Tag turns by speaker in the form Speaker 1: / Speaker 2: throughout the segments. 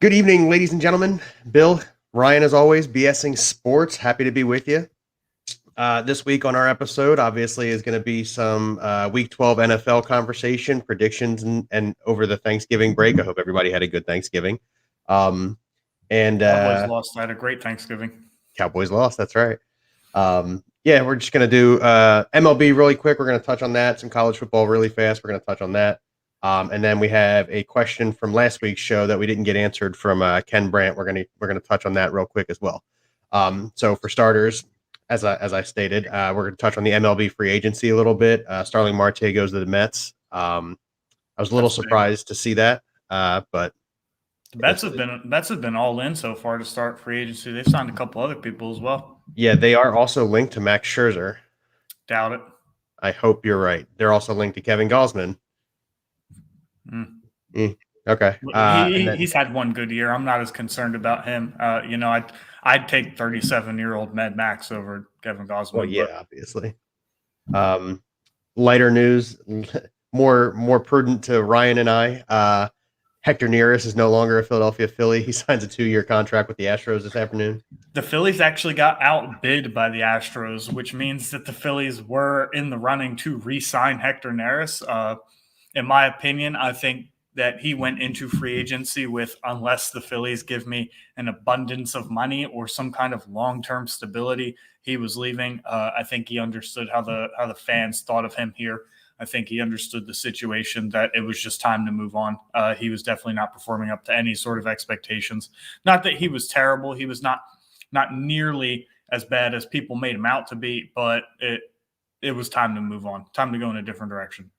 Speaker 1: Good evening, ladies and gentlemen. Bill, Ryan, as always, BSing Sports. Happy to be with you. This week on our episode, obviously, is going to be some Week 12 NFL conversation, predictions, and over the Thanksgiving break. I hope everybody had a good Thanksgiving. Um, and
Speaker 2: Cowboys lost. I had a great Thanksgiving.
Speaker 1: Cowboys lost. That's right. Yeah, we're just going to do MLB really quick. We're going to touch on that. Some college football really fast. We're going to touch on that. And then we have a question from last week's show that we didn't get answered from Ken Brandt. We're gonna touch on that real quick as well. So for starters, as I stated, we're going to touch on the MLB free agency a little bit. Starling Marte goes to the Mets. I was a little surprised to see that, but
Speaker 2: the Mets have been all in so far to start free agency. They've signed a couple other people as well.
Speaker 1: Yeah, they are also linked to Max Scherzer.
Speaker 2: Doubt it.
Speaker 1: I hope you're right. They're also linked to Kevin Gausman. Okay.
Speaker 2: He's had one good year. I'm not as concerned about him. I'd take 37-year-old Mad Max over Kevin Gausman.
Speaker 1: Well, yeah, obviously. Lighter news, more prudent to Ryan and I. Hector Neris is no longer a Philadelphia Philly. He signs a 2-year contract with the Astros this afternoon.
Speaker 2: The Phillies actually got outbid by the Astros, which means that the Phillies were in the running to re-sign Hector Neris. In my opinion, I think that he went into free agency with, unless the Phillies give me an abundance of money or some kind of long-term stability, he was leaving. I think he understood how the fans thought of him here. I think he understood the situation, that it was just time to move on. He was definitely not performing up to any sort of expectations. Not that he was terrible. He was not nearly as bad as people made him out to be, but it was time to move on, time to go in a different direction.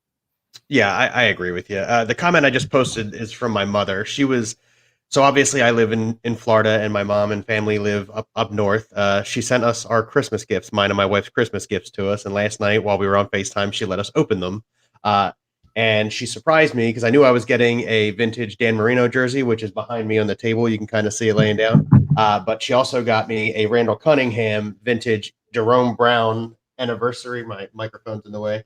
Speaker 1: Yeah, I agree with you. The comment I just posted is from my mother. So obviously I live in Florida and my mom and family live up north. She sent us our Christmas gifts, mine and my wife's Christmas gifts to us. And last night while we were on FaceTime, she let us open them. And she surprised me because I knew I was getting a vintage Dan Marino jersey, which is behind me on the table. You can kind of see it laying down. But she also got me a Randall Cunningham vintage Jerome Brown anniversary. My microphone's in the way.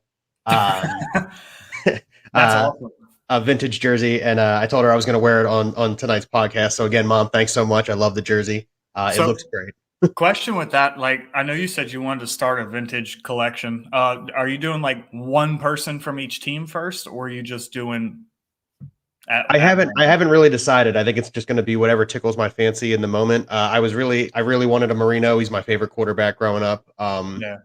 Speaker 2: That's awesome.
Speaker 1: A vintage jersey, and I told her I was going to wear it on tonight's podcast. So again, Mom, thanks so much. I love the jersey. It looks great.
Speaker 2: Question with that, I know you said you wanted to start a vintage collection. Are you doing one person from each team first, or are you just doing?
Speaker 1: I haven't really decided. I think it's just going to be whatever tickles my fancy in the moment. I really wanted a Marino. He's my favorite quarterback growing up.
Speaker 2: Yeah.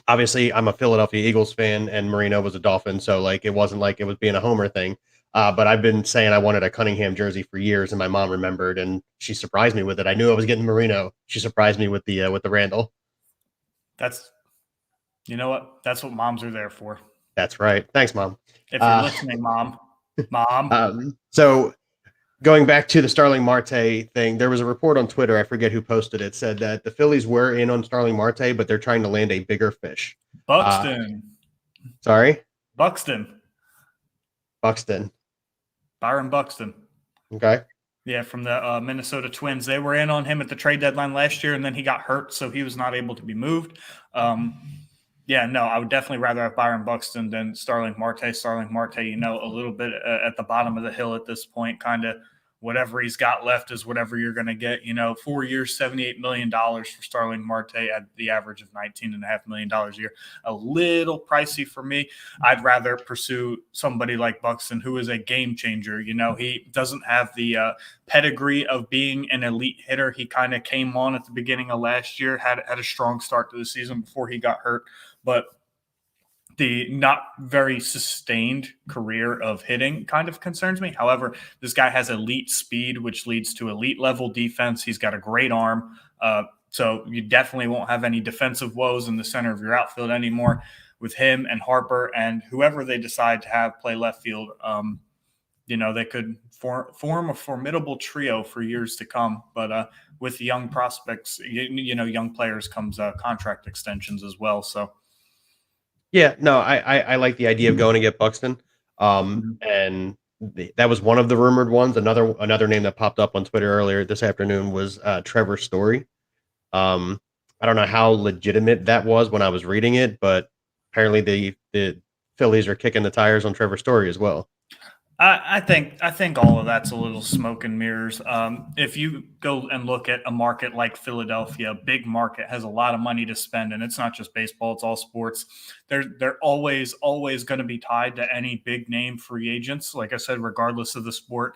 Speaker 1: Obviously, I'm a Philadelphia Eagles fan, and Marino was a Dolphin, so it wasn't like it was being a homer thing. But I've been saying I wanted a Cunningham jersey for years, and my mom remembered, and she surprised me with it. I knew I was getting Marino. She surprised me with the Randall.
Speaker 2: You know what? That's what moms are there for.
Speaker 1: That's right. Thanks, Mom.
Speaker 2: If you're listening, Mom.
Speaker 1: So going back to the Starling Marte thing, there was a report on Twitter, I forget who posted it, said that the Phillies were in on Starling Marte, but they're trying to land a bigger fish.
Speaker 2: Buxton.
Speaker 1: Sorry?
Speaker 2: Buxton. Byron Buxton.
Speaker 1: Okay.
Speaker 2: Yeah, from the Minnesota Twins. They were in on him at the trade deadline last year, and then he got hurt, so he was not able to be moved. I would definitely rather have Byron Buxton than Starling Marte. Starling Marte, a little bit at the bottom of the hill at this point, kind of whatever he's got left is whatever you're going to get. 4 years, $78 million for Starling Marte at the average of $19.5 million a year. A little pricey for me. I'd rather pursue somebody like Buxton, who is a game changer. He doesn't have the pedigree of being an elite hitter. He kind of came on at the beginning of last year, had a strong start to the season before he got hurt. But the not very sustained career of hitting kind of concerns me. However, this guy has elite speed, which leads to elite level defense. He's got a great arm. So you definitely won't have any defensive woes in the center of your outfield anymore with him and Harper and whoever they decide to have play left field. They could form a formidable trio for years to come. But with young prospects, young players comes contract extensions as well. So.
Speaker 1: Yeah, no, I like the idea of going to get Buxton. And that was one of the rumored ones. Another name that popped up on Twitter earlier this afternoon was Trevor Story. I don't know how legitimate that was when I was reading it, but apparently the Phillies are kicking the tires on Trevor Story as well.
Speaker 2: I think all of that's a little smoke and mirrors. If you go and look at a market like Philadelphia, a big market, has a lot of money to spend, and it's not just baseball; it's all sports. They're always going to be tied to any big name free agents. Like I said, regardless of the sport,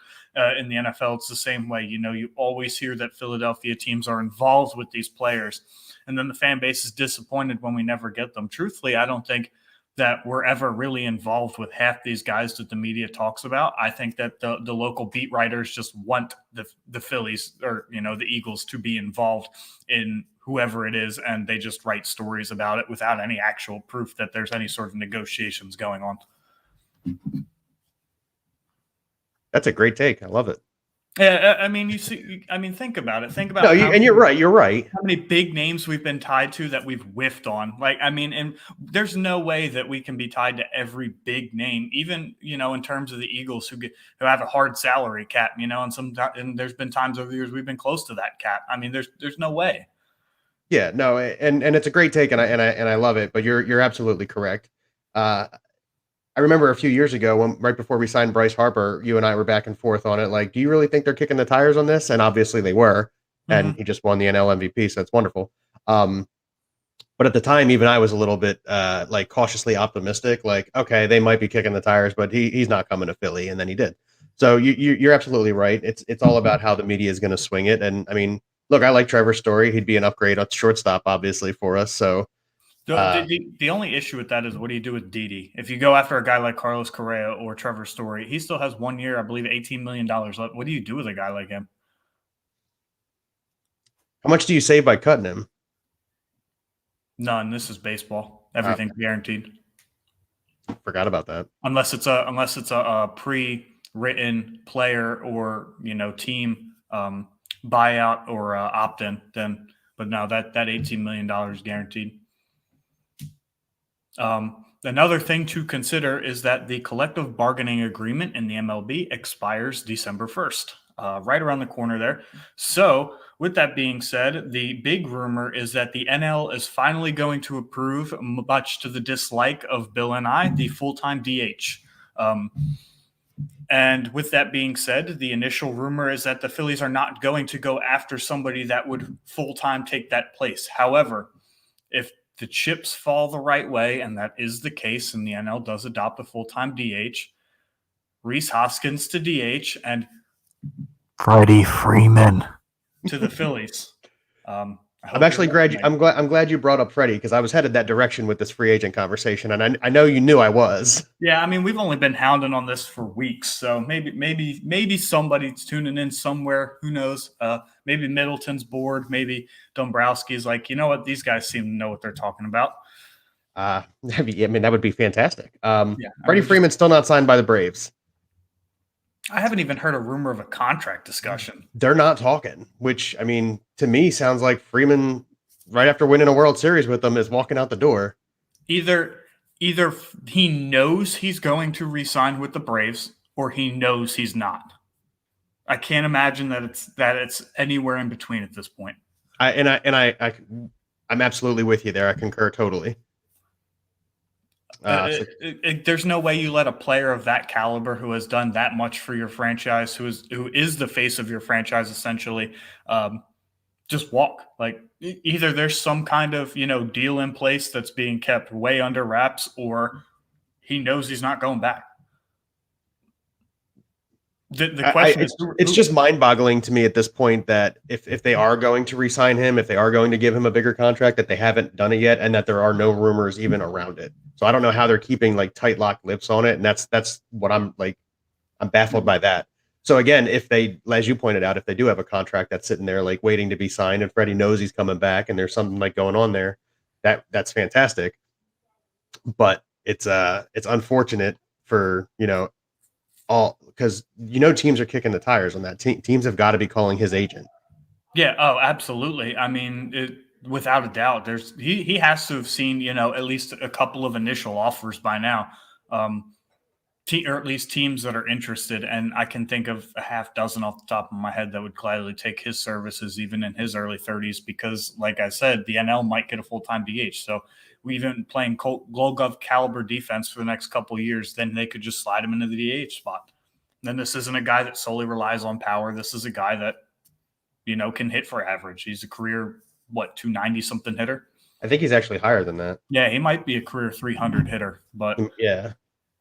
Speaker 2: in the NFL, it's the same way. You always hear that Philadelphia teams are involved with these players, and then the fan base is disappointed when we never get them. Truthfully, I don't think that we're ever really involved with half these guys that the media talks about. I think that the local beat writers just want the Phillies or the Eagles to be involved in whoever it is, and they just write stories about it without any actual proof that there's any sort of negotiations going on.
Speaker 1: That's a great take. I love it.
Speaker 2: Yeah, I mean, think about it. Think about
Speaker 1: and you're right. You're right.
Speaker 2: How many big names we've been tied to that we've whiffed on. And there's no way that we can be tied to every big name, even in terms of the Eagles who have a hard salary cap. And there's been times over the years we've been close to that cap. I mean, there's no way.
Speaker 1: Yeah, no, and it's a great take, and I love it. But you're absolutely correct. I remember a few years ago, right before we signed Bryce Harper, you and I were back and forth on it. Like, do you really think they're kicking the tires on this? And obviously they were, and he just won the NL MVP, so it's wonderful. But at the time, even I was a little bit like cautiously optimistic. Like, okay, they might be kicking the tires, but he's not coming to Philly, and then he did. So you're absolutely right. It's all about how the media is going to swing it. And I mean, look, I like Trevor's story. He'd be an upgrade on shortstop, obviously, for us. So.
Speaker 2: The only issue with that is what do you do with Didi? If you go after a guy like Carlos Correa or Trevor Story, he still has 1 year, I believe, $18 million left. What do you do with a guy like him?
Speaker 1: How much do you save by cutting him?
Speaker 2: None. This is baseball. Everything's guaranteed.
Speaker 1: Forgot about that.
Speaker 2: Unless it's a pre-written player or team buyout or opt-in, then. But no, that $18 million is guaranteed. Another thing to consider is that the collective bargaining agreement in the MLB expires December 1st, right around the corner there. So with that being said, the big rumor is that the NL is finally going to approve, much to the dislike of Bill and I, the full-time DH. And with that being said, the initial rumor is that the Phillies are not going to go after somebody that would full-time take that place. However, if the chips fall the right way, and that is the case, and the NL does adopt a full-time DH, Rhys Hoskins to DH, and
Speaker 3: Freddie Freeman
Speaker 2: to the Phillies.
Speaker 1: I'm actually glad. I'm glad you brought up Freddie, because I was headed that direction with this free agent conversation, and I know you knew I was.
Speaker 2: Yeah, I mean, we've only been hounding on this for weeks, so maybe somebody's tuning in somewhere. Who knows? Maybe Middleton's bored. Maybe Dombrowski's like, you know what? These guys seem to know what they're talking about.
Speaker 1: I mean, that would be fantastic. Freddie Freeman's still not signed by the Braves.
Speaker 2: I haven't even heard a rumor of a contract discussion.
Speaker 1: They're not talking, which, I mean, to me sounds like Freeman, right after winning a World Series with them, is walking out the door.
Speaker 2: Either he knows he's going to re-sign with the Braves, or he knows he's not. I can't imagine that it's anywhere in between at this point.
Speaker 1: I'm absolutely with you there. I concur totally.
Speaker 2: There's no way you let a player of that caliber, who has done that much for your franchise, who is the face of your franchise essentially, just walk. Like, either there's some kind of deal in place that's being kept way under wraps, or he knows he's not going back. The question
Speaker 1: it's just mind-boggling to me at this point that if they are going to re-sign him, if they are going to give him a bigger contract, that they haven't done it yet, and that there are no rumors even around it. So I don't know how they're keeping like tight locked lips on it, and that's what I'm baffled by that. So again, if they, as you pointed out, if they do have a contract that's sitting there like waiting to be signed, and Freddie knows he's coming back, and there's something like going on there, that's fantastic. But it's unfortunate for all, because teams are kicking the tires on that. Teams have got to be calling his agent.
Speaker 2: Yeah. Oh, absolutely. I mean, without a doubt, he has to have seen at least a couple of initial offers by now, or at least teams that are interested. And I can think of a half dozen off the top of my head that would gladly take his services, even in his early 30s, because, like I said, the NL might get a full-time DH. So we've been playing Gold Glove caliber defense for the next couple of years, then they could just slide him into the DH spot. And this isn't a guy that solely relies on power. This is a guy that, can hit for average. He's a career, 290-something hitter?
Speaker 1: I think he's actually higher than that.
Speaker 2: Yeah, he might be a career 300 hitter. But
Speaker 1: yeah.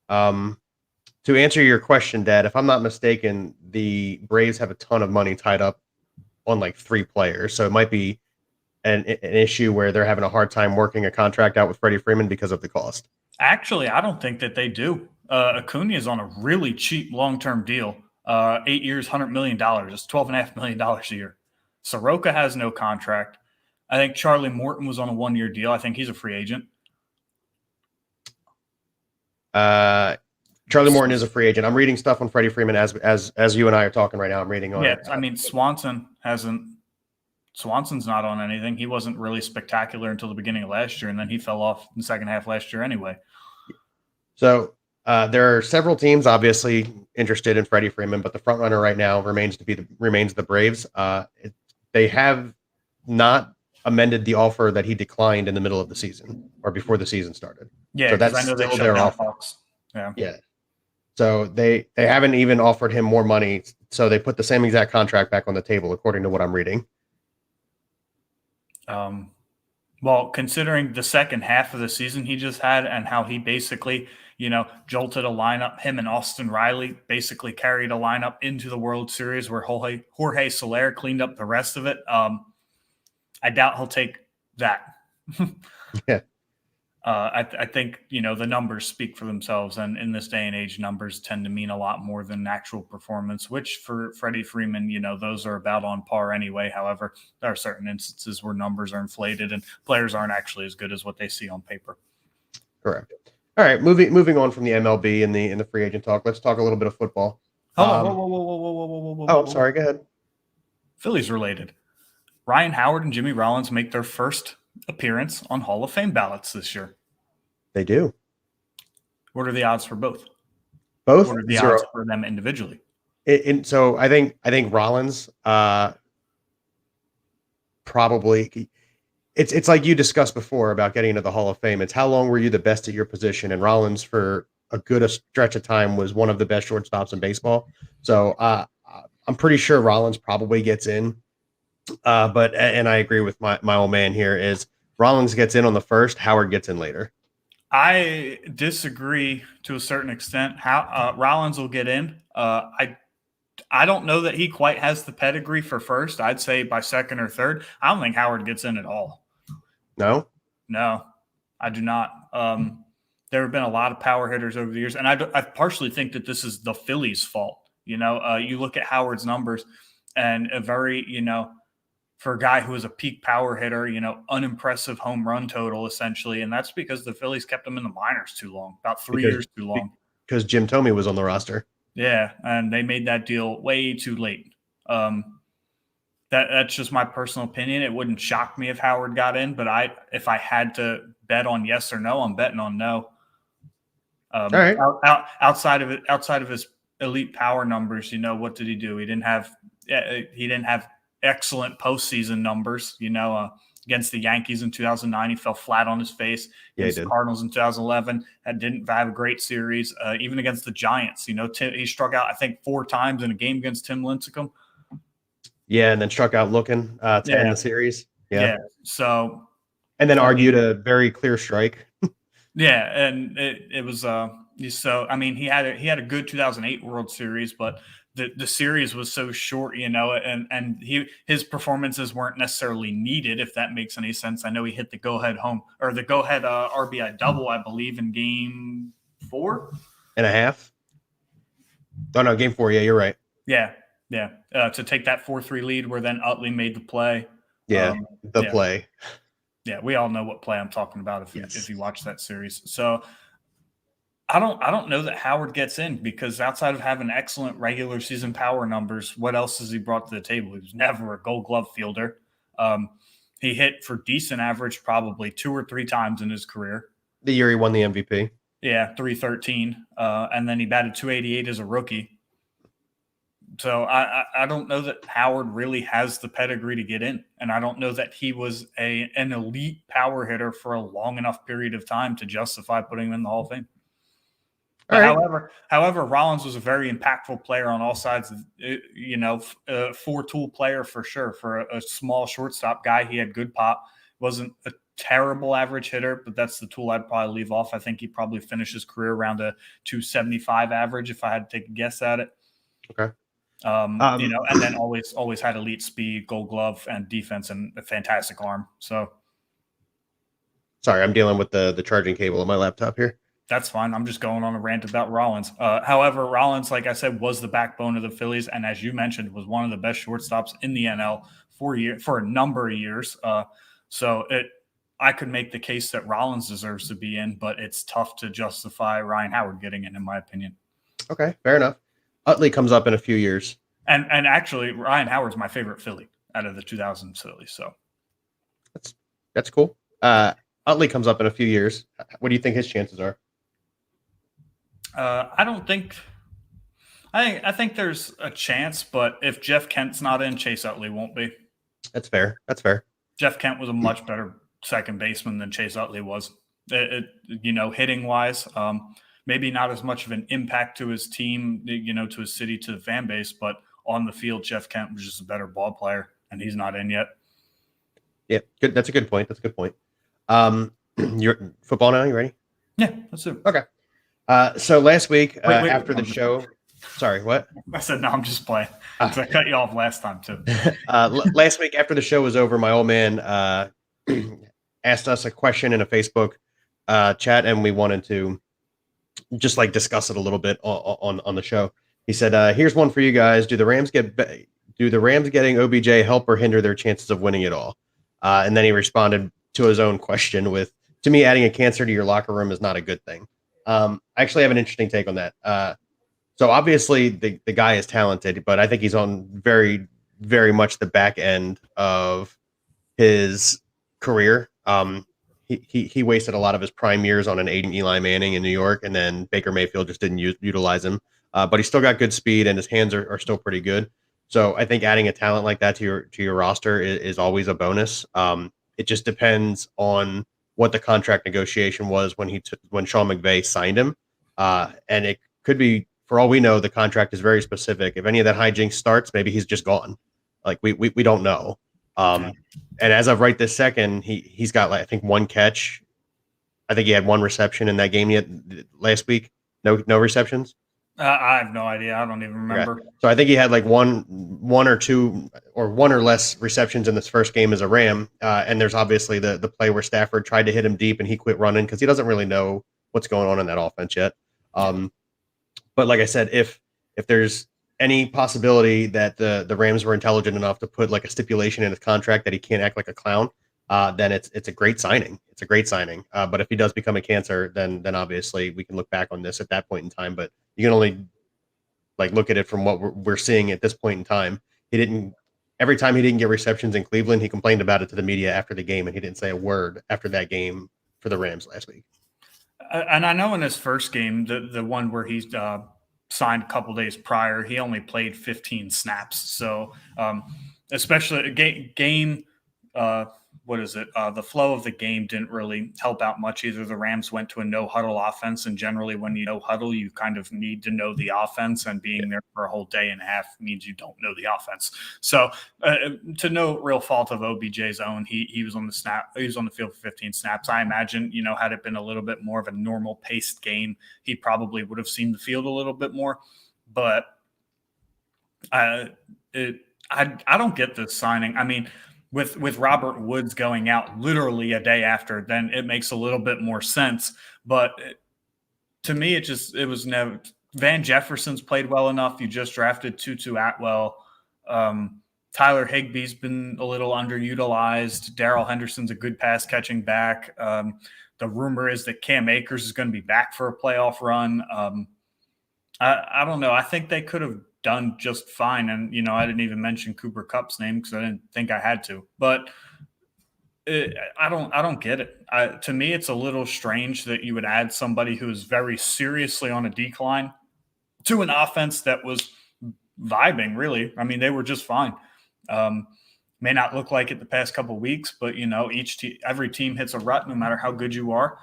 Speaker 1: To answer your question, Dad, if I'm not mistaken, the Braves have a ton of money tied up on like 3 players. So it might be an issue where they're having a hard time working a contract out with Freddie Freeman because of the cost.
Speaker 2: Actually, I don't think that they do. Acuna is on a really cheap long-term deal. 8 years, $100 million. It's $12.5 million a year. Soroka has no contract. I think Charlie Morton was on a 1-year deal. I think he's a free agent.
Speaker 1: Charlie Morton is a free agent. I'm reading stuff on Freddie Freeman as you and I are talking right now. I'm reading on it.
Speaker 2: I mean, Swanson's not on anything. He wasn't really spectacular until the beginning of last year, and then he fell off in the second half last year anyway.
Speaker 1: So there are several teams obviously interested in Freddie Freeman, but the front runner right now remains the Braves. They have not amended the offer that he declined in the middle of the season or before the season started.
Speaker 2: Yeah,
Speaker 1: so that's
Speaker 2: I know they
Speaker 1: still
Speaker 2: shut
Speaker 1: their
Speaker 2: down
Speaker 1: offer.
Speaker 2: Fox. Yeah.
Speaker 1: So they haven't even offered him more money. So they put the same exact contract back on the table, according to what I'm reading.
Speaker 2: Well, considering the second half of the season he just had and how he basically, jolted a lineup, him and Austin Riley basically carried a lineup into the World Series where Jorge Soler cleaned up the rest of it. I doubt he'll take that.
Speaker 1: Yeah.
Speaker 2: I think, the numbers speak for themselves. And in this day and age, numbers tend to mean a lot more than actual performance, which for Freddie Freeman, those are about on par anyway. However, there are certain instances where numbers are inflated and players aren't actually as good as what they see on paper.
Speaker 1: Correct. All right. Moving on from the MLB and the free agent talk, let's talk a little bit of football.
Speaker 2: Whoa.
Speaker 1: Oh, sorry. Go ahead.
Speaker 2: Phillies related. Ryan Howard and Jimmy Rollins make their first appearance on Hall of Fame ballots this year.
Speaker 1: They do.
Speaker 2: What are the odds for both?
Speaker 1: Both?
Speaker 2: What are the
Speaker 1: 0.
Speaker 2: odds for them individually?
Speaker 1: So I think Rollins probably it's like you discussed before about getting into the Hall of Fame. It's how long were you the best at your position? And Rollins for a good stretch of time was one of the best shortstops in baseball. So I'm pretty sure Rollins probably gets in. But I agree with my old man here is Rollins gets in on the first, Howard gets in later.
Speaker 2: I disagree to a certain extent. How Rollins will get in. I don't know that he quite has the pedigree for first. I'd say by second or third. I don't think Howard gets in at all.
Speaker 1: No,
Speaker 2: I do not. There have been a lot of power hitters over the years, and I partially think that this is the Phillies' fault. You look at Howard's numbers, and a very for a guy who was a peak power hitter, unimpressive home run total essentially. And that's because the Phillies kept him in the minors too long, about 3 years too long.
Speaker 1: Because Jim Thome was on the roster.
Speaker 2: Yeah. And they made that deal way too late. That's just my personal opinion. It wouldn't shock me if Howard got in, but if I had to bet on yes or no, I'm betting on no.
Speaker 1: All right.
Speaker 2: Outside of his elite power numbers, what did he do? He didn't have excellent postseason numbers. Against the Yankees in 2009, he fell flat on his face. Against the Cardinals in 2011, didn't have a great series. Even against the Giants, he struck out I think 4 times in a game against Tim Lincecum.
Speaker 1: Yeah, and then struck out looking to end the series. Yeah.
Speaker 2: So,
Speaker 1: and then argued a very clear strike.
Speaker 2: Yeah, and it was so. I mean, he had a good 2008 World Series, but the series was so short, and his performances weren't necessarily needed, if that makes any sense. I know he hit the go-ahead RBI double, I believe, in Game
Speaker 1: 4.5. Oh no, Game 4. Yeah, you're right.
Speaker 2: Yeah. To take that 4-3 lead, where then Utley made the play.
Speaker 1: Yeah, play.
Speaker 2: Yeah, we all know what play I'm talking about if you watch that series. So I don't know that Howard gets in, because outside of having excellent regular season power numbers, what else has he brought to the table? He was never a Gold Glove fielder. He hit for decent average probably 2 or 3 times in his career.
Speaker 1: The year he won the MVP.
Speaker 2: Yeah, 313. And then he batted 288 as a rookie. So I don't know that Howard really has the pedigree to get in. And I don't know that he was an elite power hitter for a long enough period of time to justify putting him in the Hall of Fame.
Speaker 1: All right.
Speaker 2: However, Rollins was a very impactful player on all sides. Four-tool player for sure. For a small shortstop guy, he had good pop. Wasn't a terrible average hitter, but that's the tool I'd probably leave off. I think he probably finished his career around a 275 average if I had to take a guess at it.
Speaker 1: Okay.
Speaker 2: And then always had elite speed, Gold Glove, and defense, and a fantastic arm. So,
Speaker 1: sorry, I'm dealing with the charging cable on my laptop here.
Speaker 2: That's fine. I'm just going on a rant about Rollins. However, Rollins, like I said, was the backbone of the Phillies, and as you mentioned, was one of the best shortstops in the NL for a number of years. I could make the case that Rollins deserves to be in, but it's tough to justify Ryan Howard getting in my opinion.
Speaker 1: Okay, fair enough. Utley comes up in a few years.
Speaker 2: And actually, Ryan Howard's my favorite Philly out of the 2000 Phillies. So
Speaker 1: that's cool. Utley comes up in a few years. What do you think his chances are?
Speaker 2: I think there's a chance, but if Jeff Kent's not in, Chase Utley won't be.
Speaker 1: That's fair.
Speaker 2: Jeff Kent was a much better second baseman than Chase Utley was. Hitting wise, maybe not as much of an impact to his team, to his city, to the fan base, but on the field, Jeff Kent was just a better ball player, and he's not in yet.
Speaker 1: Yeah, good. That's a good point. You're football now. You ready?
Speaker 2: Yeah, let's do it.
Speaker 1: Okay. So last week after the show, sorry, what?
Speaker 2: I said, no, I'm just playing. I cut you off last time too.
Speaker 1: Last week after the show was over, my old man asked us a question in a Facebook chat, and we wanted to just like discuss it a little bit on the show. He said, "Here's one for you guys. Do the Rams getting OBJ help or hinder their chances of winning it all?" And then he responded to his own question with, "To me, adding a cancer to your locker room is not a good thing." I actually have an interesting take on that. So obviously the guy is talented, but I think he's on very, very much the back end of his career. He wasted a lot of his prime years on an aging Eli Manning in New York, and then Baker Mayfield just didn't utilize him. But he's still got good speed, and his hands are still pretty good. So I think adding a talent like that to your roster is always a bonus. It just depends on what the contract negotiation was when Sean McVay signed him. And it could be, for all we know, the contract is very specific. If any of that hijinks starts, maybe he's just gone. Like we don't know. And as of right this second, he's got I think one catch. I think he had one reception in that game last week. No receptions.
Speaker 2: I have no idea. I don't even remember.
Speaker 1: Okay. So I think he had like one or two or one or less receptions in this first game as a Ram. And there's obviously the play where Stafford tried to hit him deep and he quit running because he doesn't really know what's going on in that offense yet. But like I said, if there's any possibility that the Rams were intelligent enough to put like a stipulation in his contract that he can't act like a clown, then it's a great signing. It's a great signing. But if he does become a cancer, then obviously we can look back on this at that point in time. But you can only like look at it from what we're seeing at this point in time. Every time he didn't get receptions in Cleveland, he complained about it to the media after the game, and he didn't say a word after that game for the Rams last week.
Speaker 2: And I know in his first game, the one where he's signed a couple days prior, he only played 15 snaps. So especially a game, the flow of the game didn't really help out much either. The Rams went to a no huddle offense, and generally when you no huddle, you kind of need to know the offense, and being there for a whole day and a half means you don't know the offense. So to no real fault of OBJ's own, he was on the field for 15 snaps. I imagine, had it been a little bit more of a normal paced game, he probably would have seen the field a little bit more. But I don't get this signing. I mean, with Robert Woods going out literally a day after, then it makes a little bit more sense. But to me, it was never. Van Jefferson's played well enough. You just drafted Tutu Atwell. Tyler Higbee's been a little underutilized. Darrell Henderson's a good pass catching back. The rumor is that Cam Akers is going to be back for a playoff run. I don't know. I think they could have done just fine. And, I didn't even mention Cooper Kupp's name because I didn't think I had to. But I don't get it. To me, it's a little strange that you would add somebody who is very seriously on a decline to an offense that was vibing, really. I mean, they were just fine. May not look like it the past couple of weeks, but, every team hits a rut no matter how good you are.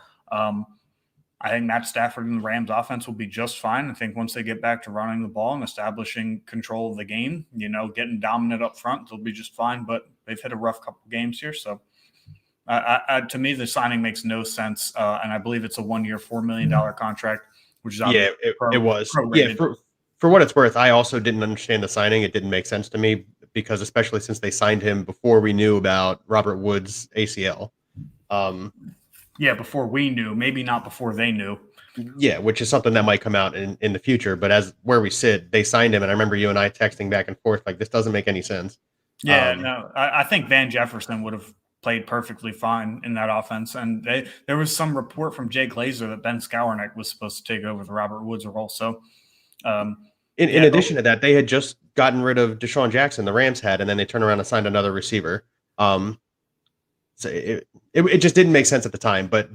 Speaker 2: I think Matt Stafford and the Rams offense will be just fine. I think once they get back to running the ball and establishing control of the game, getting dominant up front, they'll be just fine. But they've hit a rough couple games here. So to me, the signing makes no sense. And I believe it's a 1-year, $4 million contract, which is
Speaker 1: it was.
Speaker 2: prorated.
Speaker 1: Yeah, for what it's worth, I also didn't understand the signing. It didn't make sense to me because especially since they signed him before we knew about Robert Woods' ACL.
Speaker 2: Before we knew, maybe not before they knew.
Speaker 1: Yeah, which is something that might come out in the future. But as where we sit, they signed him, and I remember you and I texting back and forth like, this doesn't make any sense.
Speaker 2: I think Van Jefferson would have played perfectly fine in that offense. And there was some report from Jay Glazer that Ben Skowronek was supposed to take over the Robert Woods role. So,
Speaker 1: in addition to that, they had just gotten rid of Deshaun Jackson, the Rams had, and then they turned around and signed another receiver. So it just didn't make sense at the time. But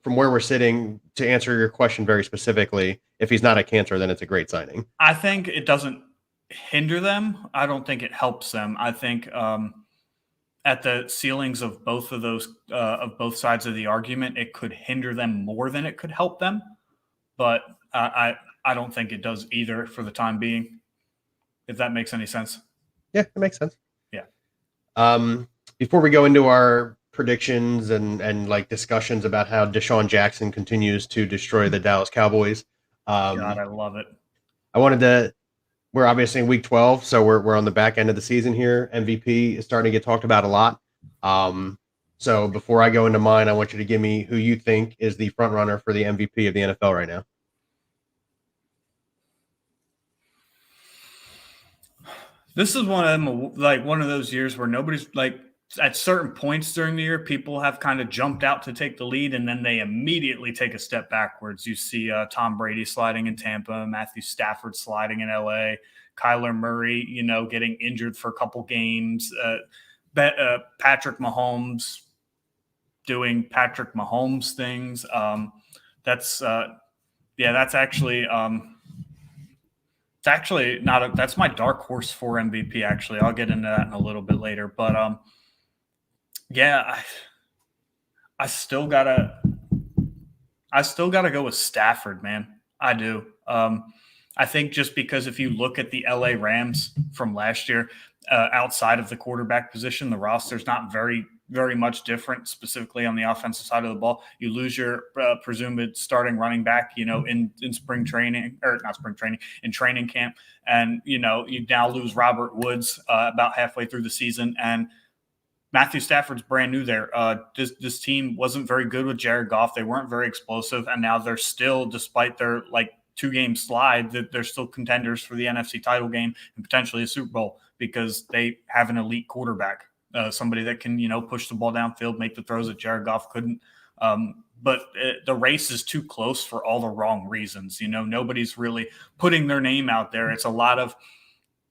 Speaker 1: from where we're sitting, to answer your question very specifically, if he's not a cancer, then it's a great signing.
Speaker 2: I think it doesn't hinder them. I don't think it helps them. I think at the ceilings of both of those, of both sides of the argument, it could hinder them more than it could help them. But I don't think it does either for the time being, if that makes any sense.
Speaker 1: Yeah, it makes sense.
Speaker 2: Yeah.
Speaker 1: Before we go into our predictions and like discussions about how Deshaun Jackson continues to destroy the Dallas Cowboys.
Speaker 2: God, I love it.
Speaker 1: We're obviously in week 12, so we're on the back end of the season here. MVP is starting to get talked about a lot. So before I go into mine, I want you to give me who you think is the front runner for the MVP of the NFL right now.
Speaker 2: This is one of them, like one of those years where nobody's like, at certain points during the year, people have kind of jumped out to take the lead, and then they immediately take a step backwards. You see Tom Brady sliding in Tampa, Matthew Stafford sliding in LA, Kyler Murray, getting injured for a couple games, Patrick Mahomes doing Patrick Mahomes things. That's actually it's actually not that's my dark horse for MVP. Actually, I'll get into that in a little bit later, but I still gotta go with Stafford, man. I do. I think just because if you look at the LA Rams from last year, outside of the quarterback position, the roster's not very, very much different, specifically on the offensive side of the ball. You lose your presumed starting running back, in spring training, or not spring training, in training camp. And, you now lose Robert Woods about halfway through the season. And Matthew Stafford's brand new there. This team wasn't very good with Jared Goff. They weren't very explosive. And now they're still, despite their 2-game slide, that they're still contenders for the NFC title game and potentially a Super Bowl because they have an elite quarterback, somebody that can, push the ball downfield, make the throws that Jared Goff couldn't. But the race is too close for all the wrong reasons. Nobody's really putting their name out there. It's a lot of,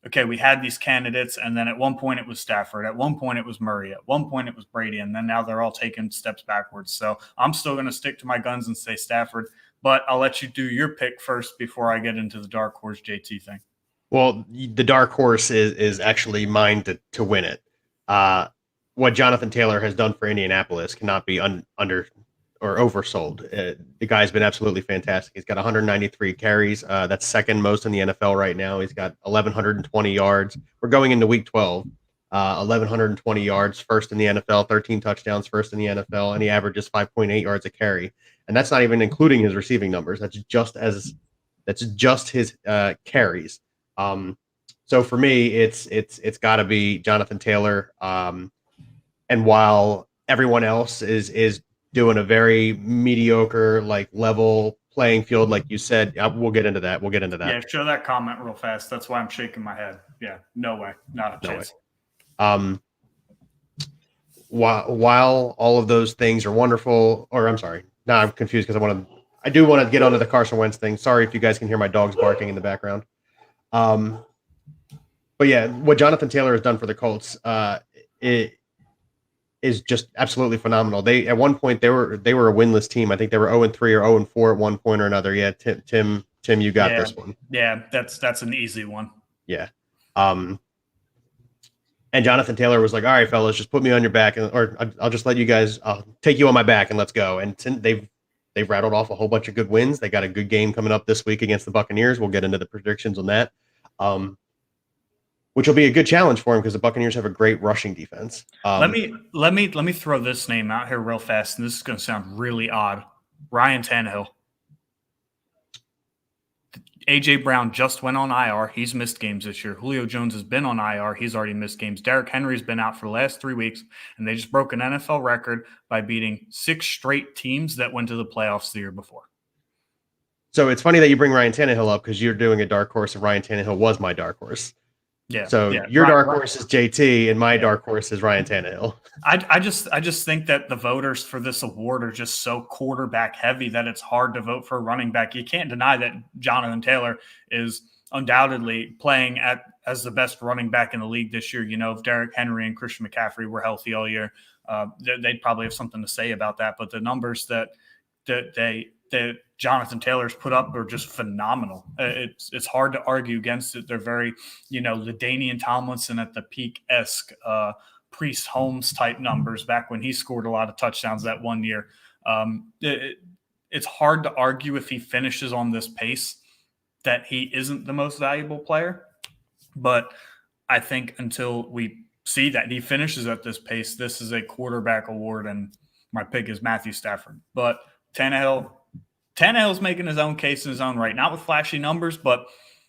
Speaker 2: okay, we had these candidates, and then at one point it was Stafford. At one point it was Murray. At one point it was Brady, and then now they're all taking steps backwards. So I'm still going to stick to my guns and say Stafford, but I'll let you do your pick first before I get into the dark horse JT thing.
Speaker 1: Well, the dark horse is actually mine to win it. What Jonathan Taylor has done for Indianapolis cannot be under or oversold. The guy's been absolutely fantastic. He's got 193 carries. That's second most in the NFL right now. He's got 1,120 yards. We're going into week 12. 1,120 yards, first in the NFL, 13 touchdowns, first in the NFL, and he averages 5.8 yards a carry. And that's not even including his receiving numbers. That's just his carries. So for me, it's got to be Jonathan Taylor. And while everyone else is doing a very mediocre, level playing field, like you said, we'll get into that.
Speaker 2: Yeah, show that comment real fast. That's why I'm shaking my head. Yeah, no way, not a chance.
Speaker 1: While all of those things are wonderful, or I'm sorry, now I'm confused because I do want to get onto the Carson Wentz thing. Sorry if you guys can hear my dogs barking in the background. But yeah, what Jonathan Taylor has done for the Colts, it is just absolutely phenomenal. At one point they were a winless team. I think they were 0-3 or 0-4 at one point or another. Yeah, Tim, you got this one.
Speaker 2: Yeah, that's an easy one.
Speaker 1: Yeah. And Jonathan Taylor was like, "All right, fellas, just put me on your back, or I'll just let you guys. I'll take you on my back and let's go." And they've they've rattled off a whole bunch of good wins. They got a good game coming up this week against the Buccaneers. We'll get into the predictions on that, which will be a good challenge for him because the Buccaneers have a great rushing defense.
Speaker 2: Let me throw this name out here real fast, and this is going to sound really odd. Ryan Tannehill. A.J. Brown just went on IR. He's missed games this year. Julio Jones has been on IR. He's already missed games. Derrick Henry's been out for the last 3 weeks, and they just broke an NFL record by beating 6 straight teams that went to the playoffs the year before.
Speaker 1: So it's funny that you bring Ryan Tannehill up because you're doing a dark horse, and Ryan Tannehill was my dark horse.
Speaker 2: Yeah.
Speaker 1: So your dark horse is JT, and my dark horse is Ryan Tannehill.
Speaker 2: I just think that the voters for this award are just so quarterback heavy that it's hard to vote for a running back. You can't deny that Jonathan Taylor is undoubtedly playing as the best running back in the league this year. You know, if Derrick Henry and Christian McCaffrey were healthy all year, they'd probably have something to say about that. But the numbers that Jonathan Taylor's put up are just phenomenal. It's hard to argue against it. They're very, LaDainian Tomlinson at the peak-esque Priest Holmes type numbers back when he scored a lot of touchdowns that one year. It's hard to argue if he finishes on this pace that he isn't the most valuable player. But I think until we see that he finishes at this pace, this is a quarterback award, and my pick is Matthew Stafford. But Tannehill's making his own case in his own right, not with flashy numbers, but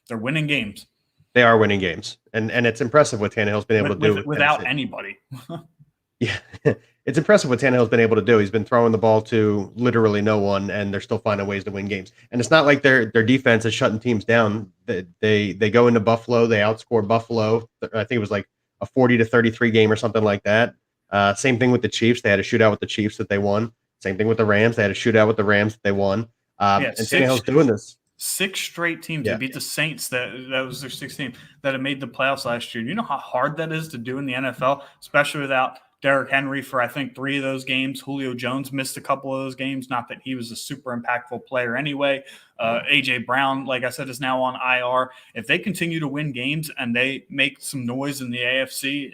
Speaker 2: they're winning games.
Speaker 1: They are winning games, and it's impressive what Tannehill's been able to do
Speaker 2: without anybody.
Speaker 1: Yeah, it's impressive what Tannehill's been able to do. He's been throwing the ball to literally no one, and they're still finding ways to win games. And it's not like their defense is shutting teams down. They go into Buffalo, they outscore Buffalo. I think it was like a 40-33 game or something like that. Same thing with the Chiefs. They had a shootout with the Chiefs that they won. Same thing with the Rams. They had a shootout with the Rams that they won. And Tannehill's doing this.
Speaker 2: 6 straight teams. They beat the Saints. That was their 6th team that had made the playoffs last year. You know how hard that is to do in the NFL, especially without Derrick Henry for, I think, 3 of those games. Julio Jones missed a couple of those games. Not that he was a super impactful player anyway. A.J. Brown, like I said, is now on IR. If they continue to win games and they make some noise in the AFC,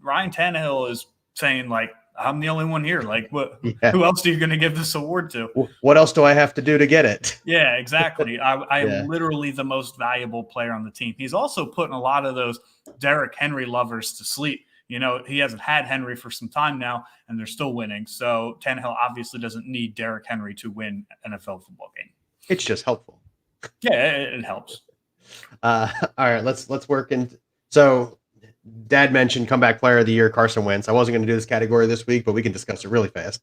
Speaker 2: Ryan Tannehill is saying, like, I'm the only one here. Like, who else are you going to give this award to?
Speaker 1: What else do I have to do to get it?
Speaker 2: Yeah, exactly. I am literally the most valuable player on the team. He's also putting a lot of those Derrick Henry lovers to sleep. You know, he hasn't had Henry for some time now, and they're still winning. So Tannehill obviously doesn't need Derrick Henry to win an NFL football game.
Speaker 1: It's just helpful.
Speaker 2: Yeah, it helps.
Speaker 1: All right, let's work in. So Dad mentioned comeback player of the year, Carson Wentz. I wasn't going to do this category this week, but we can discuss it really fast.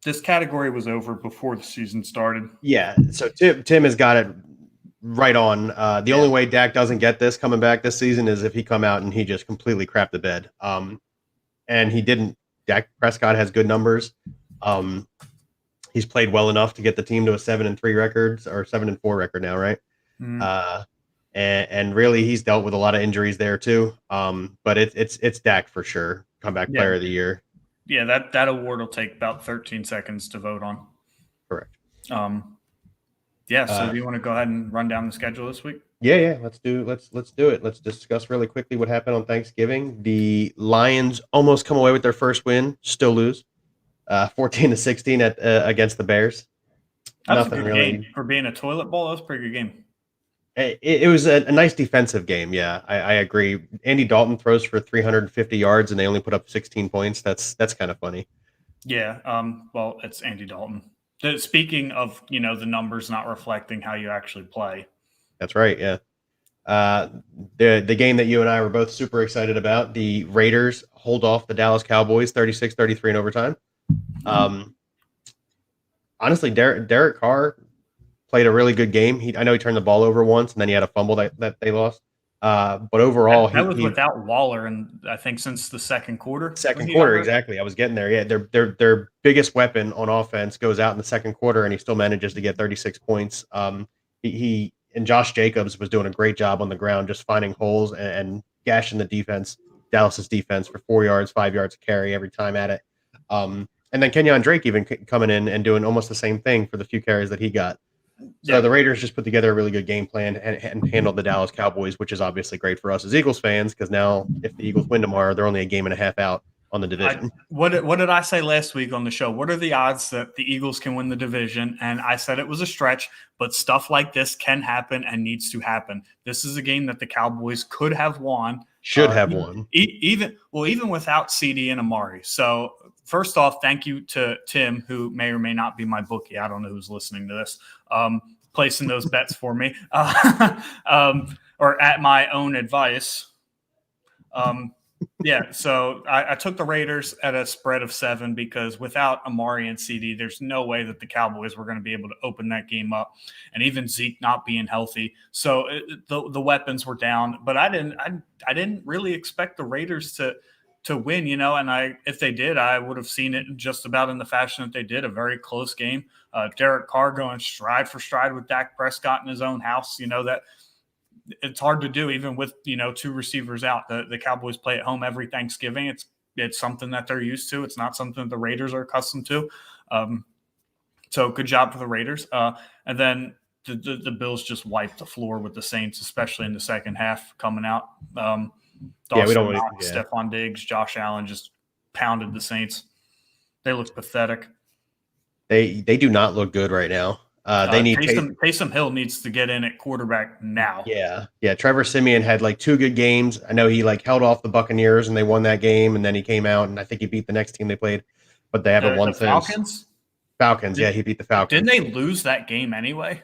Speaker 2: This category was over before the season started.
Speaker 1: Yeah, so Tim has got it right on. The only way Dak doesn't get this coming back this season is if he come out and he just completely crapped the bed. And he didn't. Dak Prescott has good numbers. He's played well enough to get the team to a 7-3 record or 7-4 record now, right? Mm-hmm. And really, he's dealt with a lot of injuries there too. But it's Dak for sure, comeback player of the year.
Speaker 2: Yeah, that award will take about 13 seconds to vote on.
Speaker 1: Correct.
Speaker 2: So do you want to go ahead and run down the schedule this week?
Speaker 1: Yeah. Let's do it. Let's discuss really quickly what happened on Thanksgiving. The Lions almost come away with their first win, still lose, 14-16 against the Bears.
Speaker 2: That's a good game for being a toilet bowl. That was a pretty good game.
Speaker 1: It was a nice defensive game. Yeah, I agree. Andy Dalton throws for 350 yards and they only put up 16 points. That's kind of funny. Yeah.
Speaker 2: Well, it's Andy Dalton. Speaking of, the numbers not reflecting how you actually play.
Speaker 1: That's right. Yeah. The game that you and I were both super excited about, the Raiders hold off the Dallas Cowboys 36-33 in overtime. Honestly, Derek Carr played a really good game. I know he turned the ball over once, and then he had a fumble that they lost. But overall,
Speaker 2: that was without Waller, and I think since the second quarter.
Speaker 1: Exactly. I was getting there. Yeah, their biggest weapon on offense goes out in the second quarter, and he still manages to get 36 points. He and Josh Jacobs was doing a great job on the ground, just finding holes and gashing the defense, Dallas's defense, for 4 yards, 5 yards carry every time at it. And then Kenyon Drake even coming in and doing almost the same thing for the few carries that he got. So the Raiders just put together a really good game plan and handled the Dallas Cowboys, which is obviously great for us as Eagles fans, because now if the Eagles win tomorrow, they're only a game and a half out on the division.
Speaker 2: What did I say last week on the show? What are the odds that the Eagles can win the division? And I said it was a stretch, but stuff like this can happen and needs to happen. This is a game that the Cowboys could have won.
Speaker 1: Should have won.
Speaker 2: Even without CD and Amari. So first off, thank you to Tim, who may or may not be my bookie. I don't know who's listening to this, placing those bets for me, or at my own advice. Yeah, so I took the Raiders at a spread of 7 because without Amari and CD, there's no way that the Cowboys were going to be able to open that game up, and even Zeke not being healthy. So the weapons were down, but I didn't really expect the Raiders to win, and if they did, I would have seen it just about in the fashion that they did, a very close game. Derek Carr going stride for stride with Dak Prescott in his own house, that it's hard to do even with, 2 receivers out. The Cowboys play at home every Thanksgiving. It's something that they're used to. It's not something that the Raiders are accustomed to. So good job for the Raiders. And then the Bills just wiped the floor with the Saints, especially in the second half coming out. Stephon Diggs, Josh Allen just pounded the Saints. They look pathetic.
Speaker 1: They do not look good right now. They need
Speaker 2: Taysom Hill needs to get in at quarterback now.
Speaker 1: Yeah. Trevor Siemian had 2 good games. I know he held off the Buccaneers and they won that game, and then he came out and I think he beat the next team they played, but they haven't won since. Falcons. Yeah, he beat the Falcons.
Speaker 2: Didn't they lose that game anyway?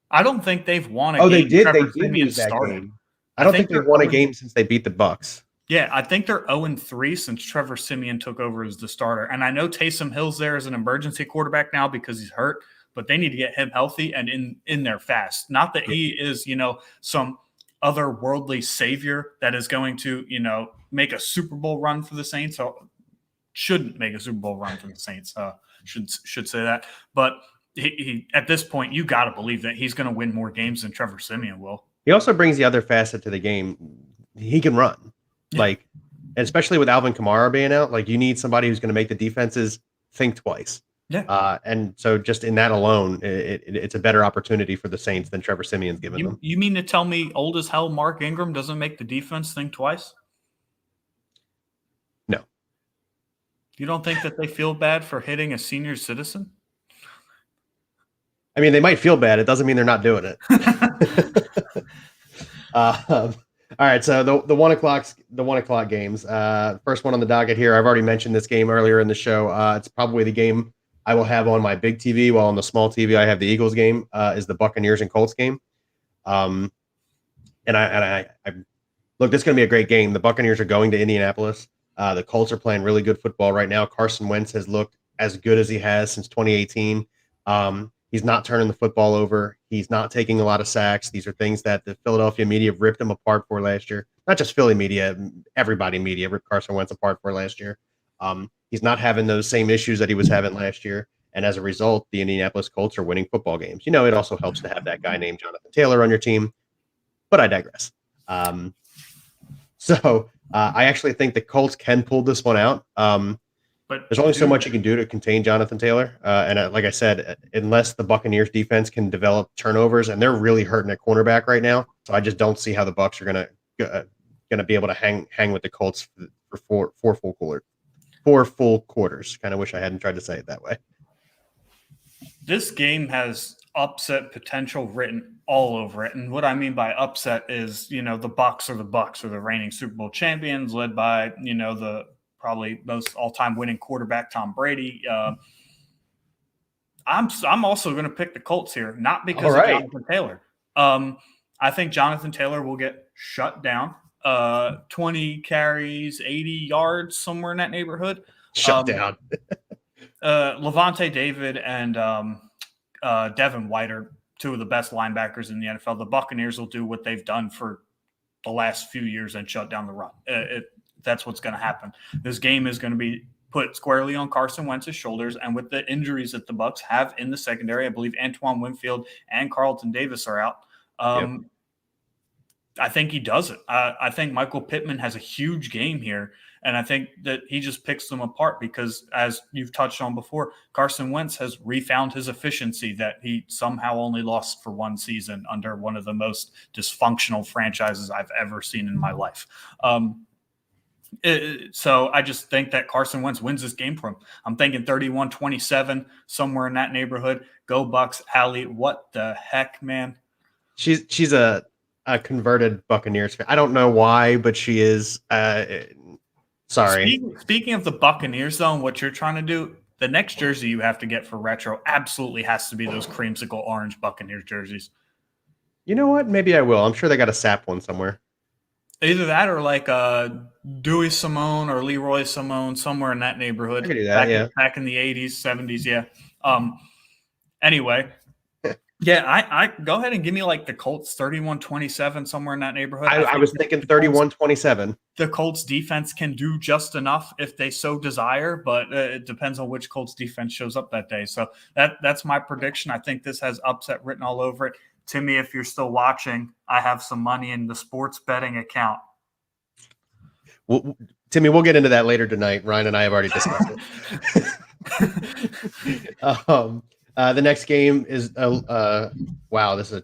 Speaker 2: I don't think they've won a game.
Speaker 1: They did. They did lose that game. I don't think they've won a game since they beat the Bucs.
Speaker 2: Yeah, I think they're 0-3 since Trevor Siemian took over as the starter. And I know Taysom Hill's there as an emergency quarterback now because he's hurt, but they need to get him healthy and in there fast. Not that he is, some otherworldly savior that is going to, make a Super Bowl run for the Saints. Or shouldn't make a Super Bowl run for the Saints. Should say that. But he at this point, you got to believe that he's going to win more games than Trevor Siemian will.
Speaker 1: He also brings the other facet to the game. He can run. And especially with Alvin Kamara being out, you need somebody who's going to make the defenses think twice.
Speaker 2: Yeah.
Speaker 1: And so just in that alone, it's a better opportunity for the Saints than Trevor Siemian's given them.
Speaker 2: You mean to tell me old as hell Mark Ingram doesn't make the defense think twice?
Speaker 1: No.
Speaker 2: You don't think that they feel bad for hitting a senior citizen?
Speaker 1: I mean, they might feel bad. It doesn't mean they're not doing it. All right, so the 1 o'clock games. First one on the docket here. I've already mentioned this game earlier in the show. It's probably the game I will have on my big TV, while on the small TV I have the Eagles game. Is the Buccaneers and Colts game. And I look, this is going to be a great game. The Buccaneers are going to Indianapolis. The Colts are playing really good football right now. Carson Wentz has looked as good as he has since 2018. He's not turning the football over. He's not taking a lot of sacks. These are things that the Philadelphia media ripped him apart for last year. Not just Philly media, everybody media ripped Carson Wentz apart for last year. He's not having those same issues that he was having last year. And as a result, the Indianapolis Colts are winning football games. It also helps to have that guy named Jonathan Taylor on your team. But I digress. So I actually think the Colts can pull this one out. But there's only so much you can do to contain Jonathan Taylor. And like I said, unless the Buccaneers defense can develop turnovers, and they're really hurting at cornerback right now. So I just don't see how the Bucs are going to be able to hang with the Colts for four full quarters. Kind of wish I hadn't tried to say it that way.
Speaker 2: This game has upset potential written all over it. And what I mean by upset is, the Bucs are the reigning Super Bowl champions, led by, the probably most all-time winning quarterback, Tom Brady. I'm also going to pick the Colts here, not because of Jonathan Taylor. I think Jonathan Taylor will get shut down. 20 carries, 80 yards, somewhere in that neighborhood.
Speaker 1: Shut down.
Speaker 2: Levante David and Devin White are 2 of the best linebackers in the NFL. The Buccaneers will do what they've done for the last few years and shut down the run. That's what's going to happen. This game is going to be put squarely on Carson Wentz's shoulders, and with the injuries that the Bucs have in the secondary, I believe Antoine Winfield and Carlton Davis are out. I think he does it. I think Michael Pittman has a huge game here, and I think that he just picks them apart because, as you've touched on before, Carson Wentz has refound his efficiency that he somehow only lost for 1 season under one of the most dysfunctional franchises I've ever seen in my life. So I just think that Carson Wentz wins this game for him. I'm thinking 31-27, somewhere in that neighborhood. Go Bucks. Allie, what the heck, man?
Speaker 1: She's a converted Buccaneers fan. I don't know why, but she is. Sorry.
Speaker 2: Speaking of the Buccaneers, though, and what you're trying to do, the next jersey you have to get for retro absolutely has to be those creamsicle orange Buccaneers jerseys.
Speaker 1: You know what? Maybe I will. I'm sure they got a sap one somewhere.
Speaker 2: Either that or like Dewey Simone or Leroy Simone, somewhere in that neighborhood.
Speaker 1: I could do that,
Speaker 2: back in the 80s, 70s, yeah. Anyway, yeah, I go ahead and give me like the Colts 31-27, somewhere in that neighborhood.
Speaker 1: I was thinking 31-27.
Speaker 2: The Colts defense can do just enough if they so desire, but it depends on which Colts defense shows up that day. So that's my prediction. I think this has upset written all over it. Timmy, if you're still watching, I have some money in the sports betting account.
Speaker 1: Well, Timmy, we'll get into that later tonight. Ryan and I have already discussed it. The next game is wow. This is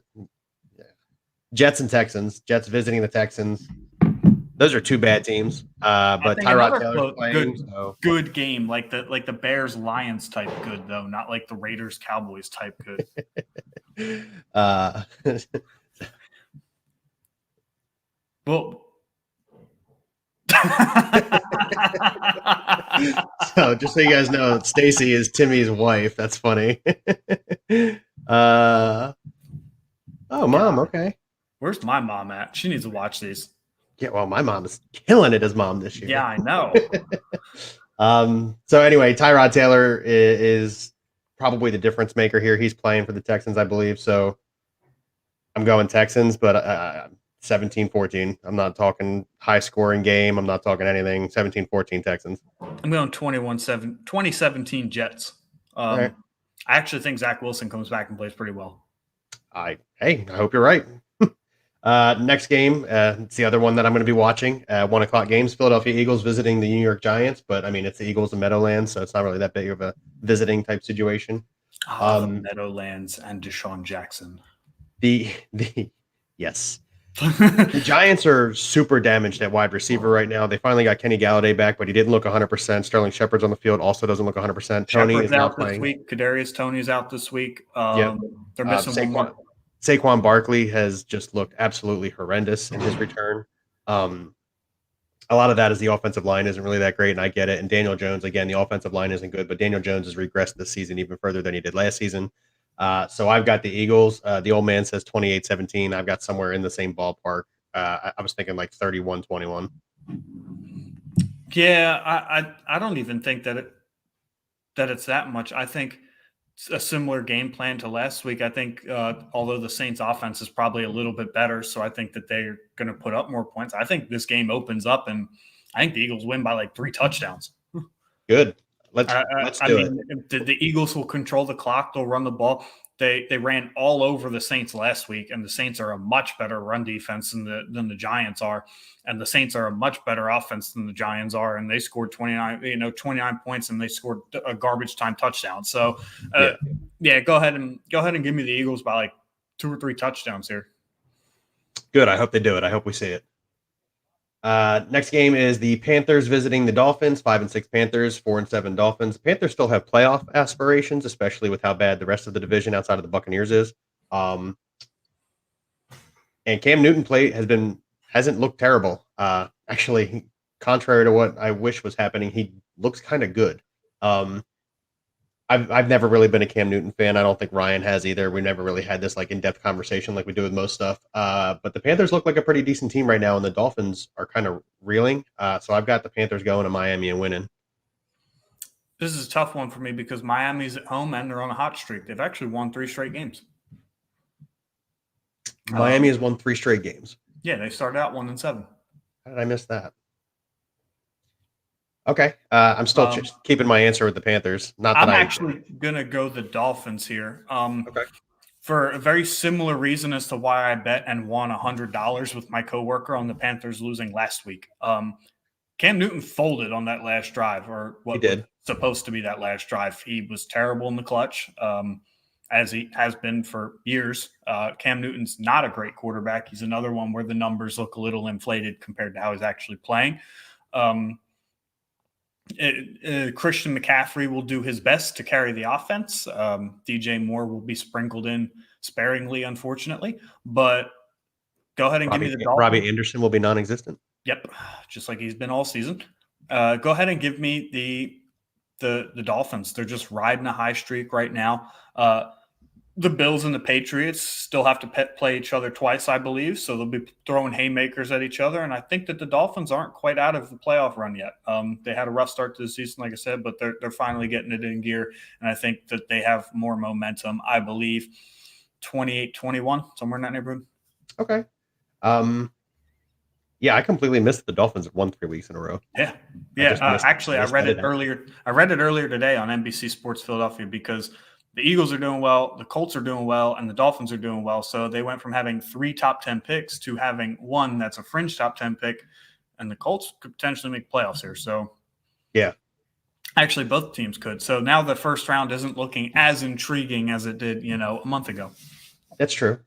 Speaker 1: Jets and Texans. Jets visiting the Texans. Those are two bad teams. But Tyrod Taylor's playing.
Speaker 2: Good game, like the Bears Lions type good though, not like the Raiders Cowboys type good. Well.
Speaker 1: So just so you guys know, Stacy is Timmy's wife. That's funny. Oh, mom. Okay.
Speaker 2: Where's my mom at? She needs to watch these.
Speaker 1: Yeah, well, my mom is killing it as mom this year.
Speaker 2: Yeah, I know.
Speaker 1: So anyway, Tyrod Taylor is probably the difference maker here. He's playing for the Texans, I believe. So I'm going Texans, but 17-14. I'm not talking high scoring game. I'm not talking anything. 17-14 Texans.
Speaker 2: I'm going 2017 Jets.
Speaker 1: Right.
Speaker 2: I actually think Zach Wilson comes back and plays pretty well.
Speaker 1: I hope you're right. Next game, it's the other one that I'm going to be watching. 1 o'clock games. Philadelphia Eagles visiting the New York Giants, but I mean it's the Eagles and Meadowlands, so it's not really that big of a visiting type situation.
Speaker 2: The Meadowlands and Deshaun Jackson.
Speaker 1: The yes. The Giants are super damaged at wide receiver right now. They finally got Kenny Galladay back, but he didn't look 100%. Sterling Shepard's on the field, also doesn't look 100%. Tony is
Speaker 2: out
Speaker 1: this
Speaker 2: playing. Week. Kadarius Toney's out this week.
Speaker 1: Yep.
Speaker 2: They're missing one more.
Speaker 1: Saquon Barkley has just looked absolutely horrendous in his return. A lot of that is the offensive line isn't really that great, and I get it. And Daniel Jones, again, the offensive line isn't good, but Daniel Jones has regressed this season even further than he did last season. So I've got the Eagles. The old man says 28-17. I've got somewhere in the same ballpark. I was thinking like 31-21.
Speaker 2: Yeah, I don't even think that it's that much. I think a similar game plan to last week. I think although the Saints offense is probably a little bit better, so I think that they're going to put up more points. I think this game opens up and I think the Eagles win by like 3 touchdowns.
Speaker 1: Good. Let's do it.
Speaker 2: The Eagles will control the clock. They'll run the ball. They ran all over the Saints last week, and the Saints are a much better run defense than the Giants are, and the Saints are a much better offense than the Giants are, and they scored 29 points, and they scored a garbage time touchdown. So, go ahead and give me the Eagles by like 2 or 3 touchdowns here.
Speaker 1: Good. I hope they do it. I hope we see it. Next game is the Panthers visiting the Dolphins. 5-6 Panthers, 4-7 Dolphins. Panthers still have playoff aspirations, especially with how bad the rest of the division outside of the Buccaneers is. And Cam Newton hasn't looked terrible. Actually, contrary to what I wish was happening, he looks kind of good. I've never really been a Cam Newton fan. I don't think Ryan has either. We never really had this like in-depth conversation like we do with most stuff. But the Panthers look like a pretty decent team right now, and the Dolphins are kind of reeling. So I've got the Panthers going to Miami and winning.
Speaker 2: This is a tough one for me because Miami's at home and they're on a hot streak. They've actually won 3 straight games.
Speaker 1: Miami has won 3 straight games.
Speaker 2: Yeah, they started out 1-7.
Speaker 1: How did I miss that? Okay, I'm still just keeping my answer with the Panthers. I'm
Speaker 2: actually going to go the Dolphins here.
Speaker 1: Okay.
Speaker 2: For a very similar reason as to why I bet and won $100 with my coworker on the Panthers losing last week. Cam Newton folded on that last drive, or what was supposed to be that last drive. He was terrible in the clutch, as he has been for years. Cam Newton's not a great quarterback. He's another one where the numbers look a little inflated compared to how he's actually playing. Christian McCaffrey will do his best to carry the offense. DJ Moore will be sprinkled in sparingly, unfortunately. But go ahead and give me the Dolphins.
Speaker 1: Robbie Anderson will be non-existent.
Speaker 2: Yep, just like he's been all season. Go ahead and give me the Dolphins. They're just riding a high streak right now. The Bills and the Patriots still have to play each other twice, I believe. So they'll be throwing haymakers at each other. And I think that the Dolphins aren't quite out of the playoff run yet. They had a rough start to the season, like I said, but they're finally getting it in gear. And I think that they have more momentum. I believe 28-21, somewhere in that neighborhood.
Speaker 1: Okay. Yeah, I completely missed the Dolphins have won 3 weeks in a row.
Speaker 2: Yeah. Actually, I read it earlier. I read it earlier today on NBC Sports Philadelphia because the Eagles are doing well, the Colts are doing well, and the Dolphins are doing well. So they went from having 3 top 10 picks to having one that's a fringe top 10 pick, and the Colts could potentially make playoffs here. So,
Speaker 1: yeah.
Speaker 2: Actually, both teams could. So now the first round isn't looking as intriguing as it did, a month ago.
Speaker 1: That's true.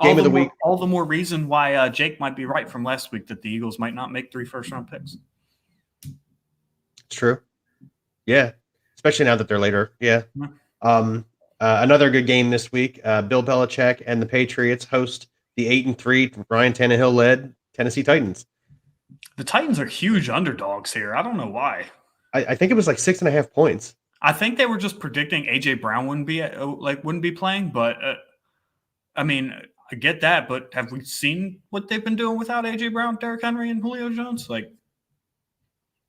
Speaker 1: Game of the week.
Speaker 2: All the more reason why Jake might be right from last week that the Eagles might not make 3 first-round picks.
Speaker 1: It's true. Yeah. Especially now that they're later. Yeah. Another good game this week. Bill Belichick and the Patriots host the 8-3 Ryan Tannehill led Tennessee Titans.
Speaker 2: The Titans are huge underdogs here. I don't know why.
Speaker 1: I think it was like 6.5 points.
Speaker 2: I think they were just predicting AJ Brown wouldn't be playing, but I mean, I get that. But have we seen what they've been doing without AJ Brown, Derrick Henry, and Julio Jones?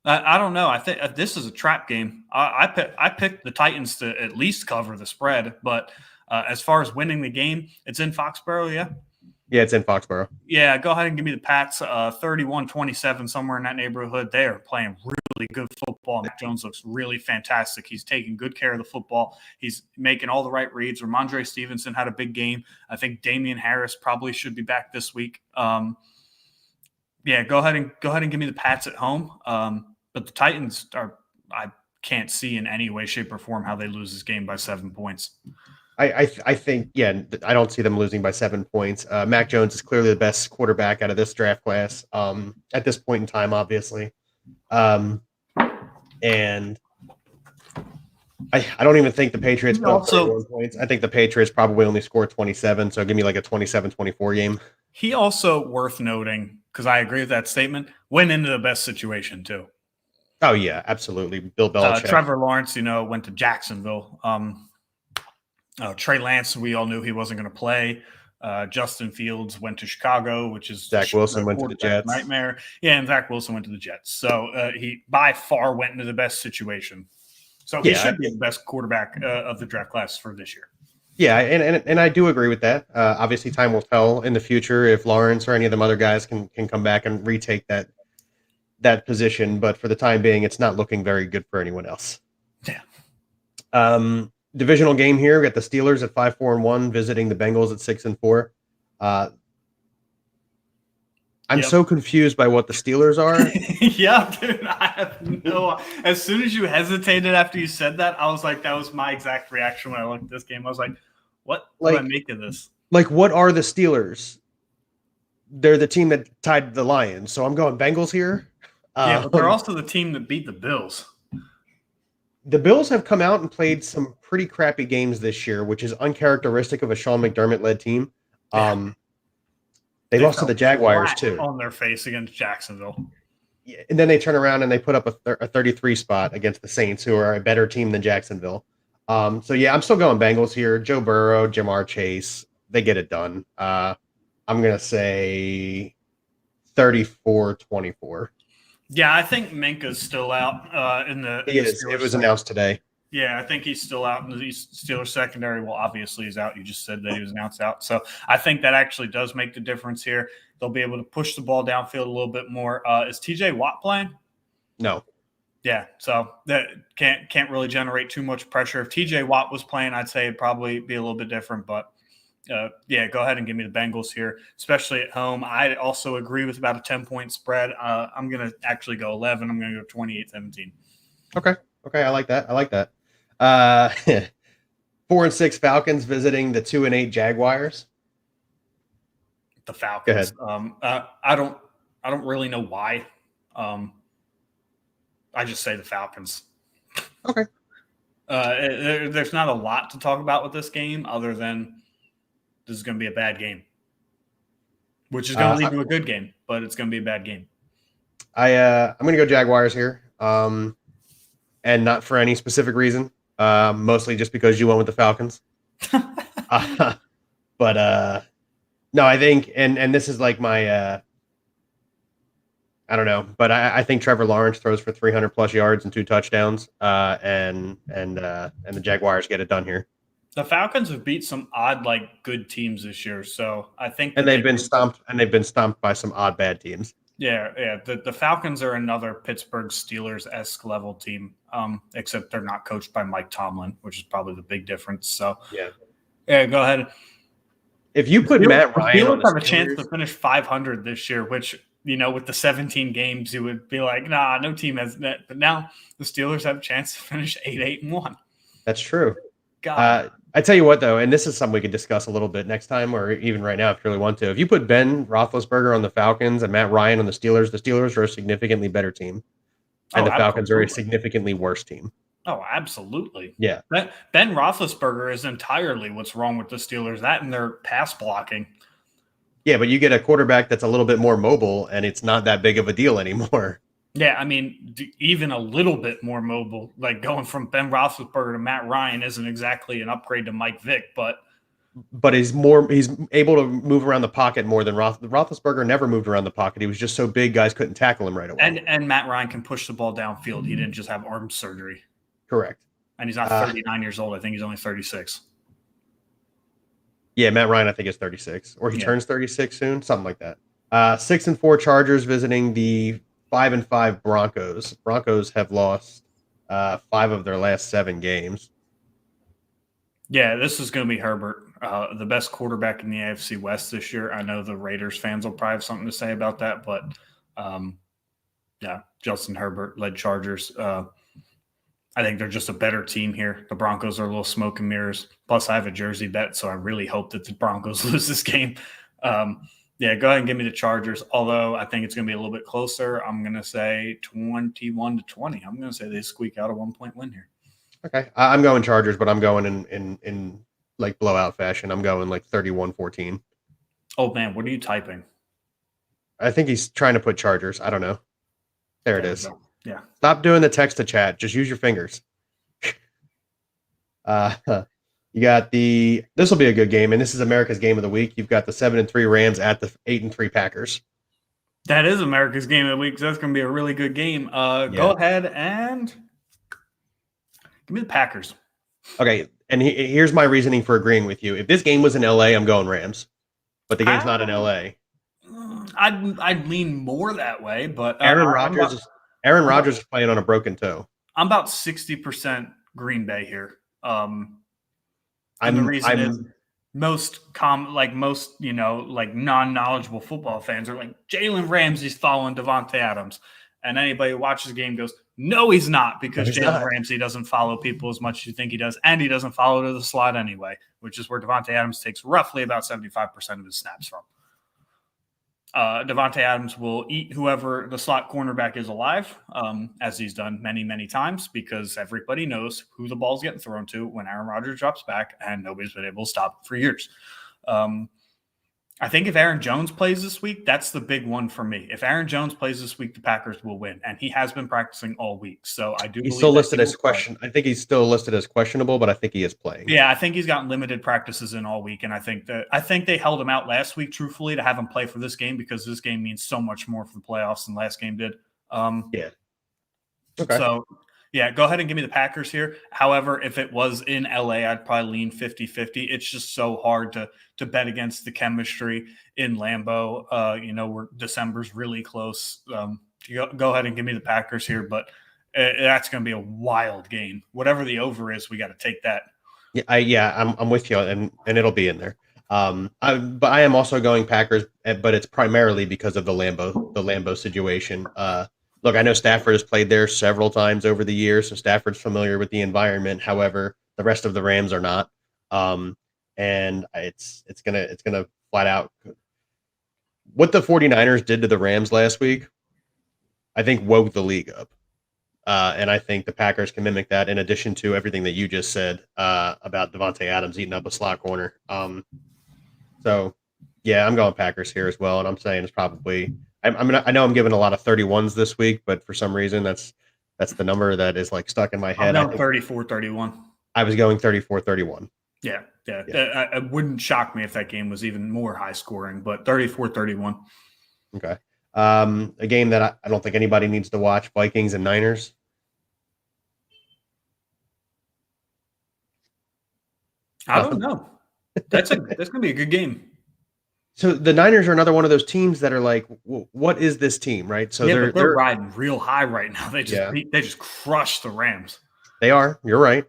Speaker 2: I don't know. I think this is a trap game. I picked the Titans to at least cover the spread, but as far as winning the game, it's in Foxborough, yeah?
Speaker 1: Yeah, it's in Foxborough.
Speaker 2: Yeah, go ahead and give me the Pats, 31-27, somewhere in that neighborhood. They are playing really good football. Mac Jones looks really fantastic. He's taking good care of the football. He's making all the right reads. Ramondre Stevenson had a big game. I think Damian Harris probably should be back this week. Yeah, go ahead and give me the Pats at home. But the Titans I can't see in any way, shape, or form how they lose this game by 7 points.
Speaker 1: I think, yeah, I don't see them losing by 7 points. Mac Jones is clearly the best quarterback out of this draft class at this point in time, obviously. And I don't even think the Patriots put up 31 points. I think the Patriots probably only scored 27, so give me like a 27-24 game.
Speaker 2: He also, worth noting, because I agree with that statement, went into the best situation too.
Speaker 1: Oh, yeah, absolutely. Bill Belichick.
Speaker 2: Trevor Lawrence, went to Jacksonville. Trey Lance, we all knew he wasn't going to play. Justin Fields went to Chicago, which is
Speaker 1: Zach Wilson went to the Jets.
Speaker 2: Nightmare. Yeah, and Zach Wilson went to the Jets. So he by far went into the best situation. So he should be the best quarterback of the draft class for this year.
Speaker 1: Yeah, and I do agree with that. Obviously, time will tell in the future if Lawrence or any of them other guys can come back and retake that position. But for the time being, it's not looking very good for anyone else.
Speaker 2: Yeah.
Speaker 1: Divisional game here. We got the Steelers at 5-4-1 visiting the Bengals at 6-4. I'm so confused by what the Steelers are.
Speaker 2: Yeah, dude. I have no. As soon as you hesitated after you said that, I was like, that was my exact reaction when I looked at this game. I was like, what do I make of this?
Speaker 1: Like, what are the Steelers? They're the team that tied the Lions. So I'm going Bengals here.
Speaker 2: Yeah, but they're also the team that beat the Bills.
Speaker 1: The Bills have come out and played some pretty crappy games this year, which is uncharacteristic of a Sean McDermott-led team. They lost to the Jaguars, too.
Speaker 2: On their face against Jacksonville.
Speaker 1: Yeah, and then they turn around and they put up a 33 spot against the Saints, who are a better team than Jacksonville. So, yeah, I'm still going Bengals here. Joe Burrow, Jamar Chase, they get it done. I'm going to say 34-24.
Speaker 2: Yeah, I think Minka's still out in the.
Speaker 1: He is. It was announced today.
Speaker 2: Yeah, I think he's still out in the Steelers secondary. Well, obviously he's out. You just said that he was announced out. So I think that actually does make the difference here. They'll be able to push the ball downfield a little bit more. Is TJ Watt playing?
Speaker 1: No.
Speaker 2: Yeah, so that can't really generate too much pressure. If TJ Watt was playing, I'd say it'd probably be a little bit different. But yeah, go ahead and give me the Bengals here, especially at home. I also agree with about a 10-point spread. I'm going to actually go 11. I'm going to go 28-17.
Speaker 1: Okay, I like that. 4-6 Falcons visiting the 2-8 Jaguars.
Speaker 2: The Falcons. I don't really know why. I just say the Falcons.
Speaker 1: Okay.
Speaker 2: There's not a lot to talk about with this game other than this is going to be a bad game, which is going to lead to a good game, but it's going to be a bad game.
Speaker 1: I'm going to go Jaguars here, and not for any specific reason, mostly just because you went with the Falcons. But no, I think, and this is like my, I don't know, but I think Trevor Lawrence throws for 300 plus yards and 2 touchdowns, and the Jaguars get it done here.
Speaker 2: The Falcons have beat some odd, like good teams this year, so I think
Speaker 1: and they've been stomped, by some odd bad teams.
Speaker 2: Yeah. The Falcons are another Pittsburgh Steelers-esque level team, except they're not coached by Mike Tomlin, which is probably the big difference. So yeah, go ahead.
Speaker 1: If you put Matt Ryan on the
Speaker 2: Steelers have a chance to finish 500 this year, which, with the 17 games, you would be like, nah, no team has that. But now the Steelers have a chance to finish 8-8-1.
Speaker 1: That's true.
Speaker 2: God.
Speaker 1: I tell you what, though, and this is something we could discuss a little bit next time, or even right now if you really want to. If you put Ben Roethlisberger on the Falcons and Matt Ryan on the Steelers are a significantly better team, and the Falcons are a significantly worse team.
Speaker 2: Oh, absolutely.
Speaker 1: Yeah.
Speaker 2: Ben Roethlisberger is entirely what's wrong with the Steelers, that and their pass blocking.
Speaker 1: Yeah, but you get a quarterback that's a little bit more mobile, and it's not that big of a deal anymore.
Speaker 2: Yeah, I mean, even a little bit more mobile, like going from Ben Roethlisberger to Matt Ryan isn't exactly an upgrade to Mike Vick, but
Speaker 1: he's able to move around the pocket more than Roethlisberger never moved around the pocket. He was just so big, guys couldn't tackle him right away.
Speaker 2: And Matt Ryan can push the ball downfield. He didn't just have arm surgery.
Speaker 1: Correct.
Speaker 2: And he's not 39 years old. I think he's only 36.
Speaker 1: Yeah, Matt Ryan, I think, is 36, or he turns 36 soon, something like that. 6-4 Chargers visiting the 5-5 Broncos. Broncos have lost 5 of their last 7 games.
Speaker 2: Yeah, this is going to be Herbert, the best quarterback in the AFC West this year. I know the Raiders fans will probably have something to say about that, but Justin Herbert led Chargers. I think they're just a better team here. The Broncos are a little smoke and mirrors. Plus, I have a jersey bet, so I really hope that the Broncos lose this game. Go ahead and give me the Chargers, although I think it's going to be a little bit closer. I'm going to say 21-20. I'm going to say they squeak out a 1-point win here.
Speaker 1: Okay. I'm going Chargers, but I'm going in like blowout fashion. I'm going like 31-14.
Speaker 2: Oh, man, what are you typing?
Speaker 1: I think he's trying to put Chargers. I don't know. There it is.
Speaker 2: Yeah.
Speaker 1: Stop doing the text to chat. Just use your fingers. You got this will be a good game, and this is America's game of the week. You've got the 7-3 Rams at the 8-3 Packers.
Speaker 2: That is America's game of the week. So that's going to be a really good game. Go ahead and give me the Packers.
Speaker 1: Okay, and here's my reasoning for agreeing with you. If this game was in LA, I'm going Rams, but the game's not in LA.
Speaker 2: I'd lean more that way, but
Speaker 1: Aaron Rodgers is playing on a broken toe.
Speaker 2: I'm about 60% Green Bay here. The reason is most non-knowledgeable football fans are like, Jalen Ramsey's following Devontae Adams. And anybody who watches the game goes, no, he's not, because Jalen Ramsey doesn't follow people as much as you think he does, and he doesn't follow to the slot anyway, which is where Devontae Adams takes roughly about 75% of his snaps from. Devontae Adams will eat whoever the slot cornerback is alive, as he's done many, many times, because everybody knows who the ball's getting thrown to when Aaron Rodgers drops back, and nobody's been able to stop it for years. I think if Aaron Jones plays this week, that's the big one for me. If Aaron Jones plays this week, the Packers will win, and he has been practicing all week. So I do. He's still listed as question.
Speaker 1: I think he's still listed as questionable, but I think he is playing.
Speaker 2: Yeah, I think he's got limited practices in all week, and I think they held him out last week, truthfully, to have him play for this game because this game means so much more for the playoffs than last game did.
Speaker 1: Yeah. Okay.
Speaker 2: So. Yeah, go ahead and give me the Packers here. However, if it was in LA, I'd probably lean 50-50. It's just so hard to bet against the chemistry in Lambeau. Where December's really close. Go ahead and give me the Packers here, but that's going to be a wild game. Whatever the over is, we got to take that.
Speaker 1: I'm with you, and it'll be in there. But I am also going Packers, but it's primarily because of the Lambeau situation. Look, I know Stafford has played there several times over the years, so Stafford's familiar with the environment. However, the rest of the Rams are not, and it's gonna flat out what the 49ers did to the Rams last week. I think, woke the league up. And I think the Packers can mimic that in addition to everything that you just said about Devontae Adams eating up a slot corner. So, yeah, I'm going Packers here as well. And I'm saying it's probably – I know I'm giving a lot of 31s this week, but for some reason that's the number that is like stuck in my head.
Speaker 2: I'm going 34-31.
Speaker 1: I was going 34-31.
Speaker 2: Yeah. It wouldn't shock me if that game was even more high scoring, but 34-31.
Speaker 1: Okay. A game that I don't think anybody needs to watch, Vikings and Niners.
Speaker 2: I don't know. That's going to be a good game.
Speaker 1: So the Niners are another one of those teams that are like, what is this team, right? So
Speaker 2: they're riding real high right now. They just crushed the Rams.
Speaker 1: They are. You're right.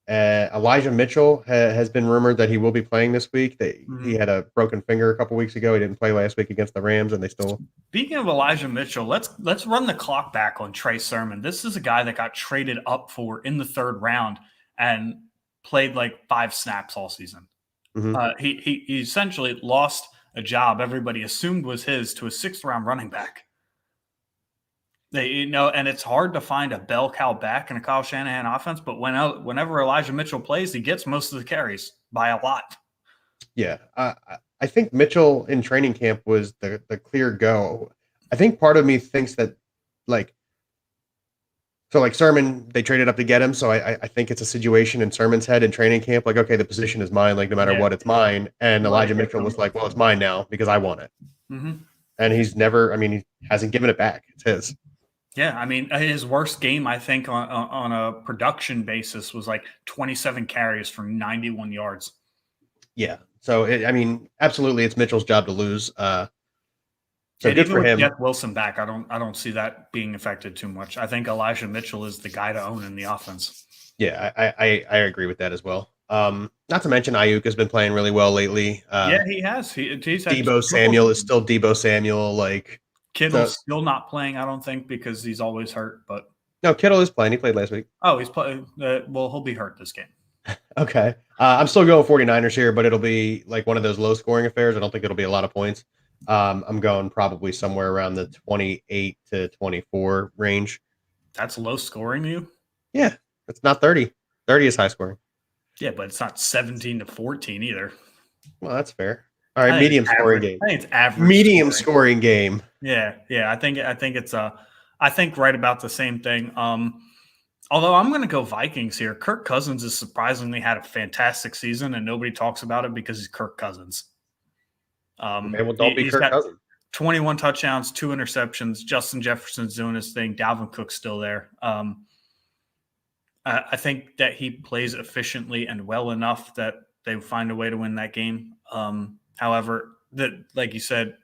Speaker 1: Elijah Mitchell has been rumored that he will be playing this week. He had a broken finger a couple weeks ago. He didn't play last week against the Rams, and they still.
Speaker 2: Speaking of Elijah Mitchell, let's run the clock back on Trey Sermon. This is a guy that got traded up for in the 3rd round and played like 5 snaps all season. Mm-hmm. He essentially lost a job everybody assumed was his to a 6th round running back. And it's hard to find a bell cow back in a Kyle Shanahan offense, but whenever Elijah Mitchell plays, he gets most of the carries by a lot.
Speaker 1: Yeah, I think Mitchell in training camp was the clear go. I think part of me thinks that Sermon, they traded up to get him, so I think it's a situation in Sermon's head in training camp, like, okay, the position is mine, like no matter what, it's mine. And Elijah Mitchell was like, well, it's mine now because I want it. Mm-hmm. And he hasn't given it back. It's his.
Speaker 2: Yeah, his worst game, I think, on a production basis was like 27 carries for 91 yards.
Speaker 1: Yeah, so absolutely, it's Mitchell's job to lose. So
Speaker 2: good for him. Jeff Wilson back, I don't see that being affected too much. I think Elijah Mitchell is the guy to own in the offense.
Speaker 1: Yeah, I agree with that as well. Not to mention Ayuk has been playing really well lately.
Speaker 2: Yeah, he has. He's
Speaker 1: Deebo Samuel is still Deebo Samuel. Like
Speaker 2: Kittle's still not playing, I don't think, because he's always hurt. But
Speaker 1: no, Kittle is playing. He played last week.
Speaker 2: Oh, he's playing. Well, he'll be hurt this game.
Speaker 1: Okay. I'm still going 49ers here, but it'll be like one of those low-scoring affairs. I don't think it'll be a lot of points. I'm going probably somewhere around the 28 to 24 range.
Speaker 2: That's low scoring to you?
Speaker 1: Yeah, it's not 30. 30 is high scoring.
Speaker 2: Yeah, but it's not 17 to 14 either.
Speaker 1: Well, that's fair. All right, medium scoring game.
Speaker 2: I think it's average.
Speaker 1: Medium scoring game.
Speaker 2: Yeah. I think it's I think right about the same thing. Although I'm going to go Vikings here. Kirk Cousins has surprisingly had a fantastic season, and nobody talks about it because he's Kirk Cousins.
Speaker 1: Don't be Kirk Cousins.
Speaker 2: 21 touchdowns, 2 interceptions. Justin Jefferson's doing his thing. Dalvin Cook's still there. I think that he plays efficiently and well enough that they find a way to win that game. However, like you said,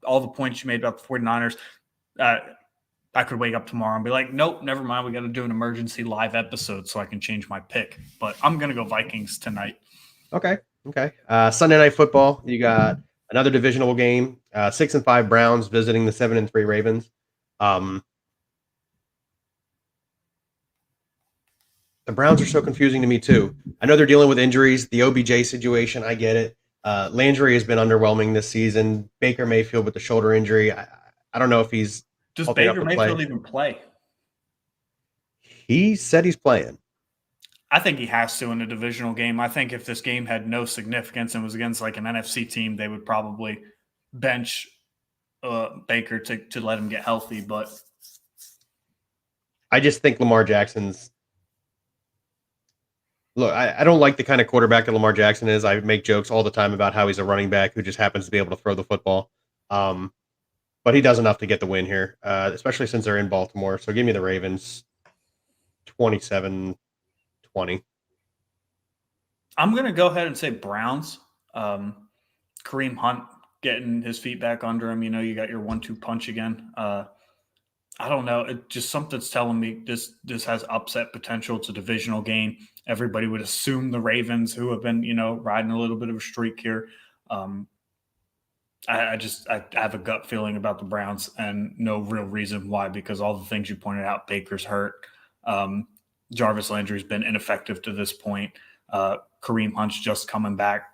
Speaker 2: all the points you made about the 49ers, I could wake up tomorrow and be like, nope, never mind. We got to do an emergency live episode so I can change my pick. But I'm going to go Vikings tonight.
Speaker 1: Okay. Sunday Night Football. You got another divisional game. 6-5 Browns visiting the 7-3 Ravens. The Browns are so confusing to me too. I know they're dealing with injuries. The OBJ situation, I get it. Landry has been underwhelming this season. Baker Mayfield with the shoulder injury. I don't know if he's.
Speaker 2: Does Baker Mayfield even play?
Speaker 1: He said he's playing.
Speaker 2: I think he has to in a divisional game. I think if this game had no significance and was against like an NFC team, they would probably bench Baker to let him get healthy. But
Speaker 1: I just think Lamar Jackson's. Look, I don't like the kind of quarterback that Lamar Jackson is. I make jokes all the time about how he's a running back who just happens to be able to throw the football. But he does enough to get the win here, especially since they're in Baltimore. So give me the Ravens 27-20.
Speaker 2: I'm going to go ahead and say Browns. Kareem Hunt getting his feet back under him. You got your 1-2 punch again. I don't know. It just something's telling me this has upset potential. It's a divisional game. Everybody would assume the Ravens, who have been, riding a little bit of a streak here. I have a gut feeling about the Browns and no real reason why, because all the things you pointed out, Baker's hurt. Jarvis Landry's been ineffective to this point. Kareem Hunt's just coming back.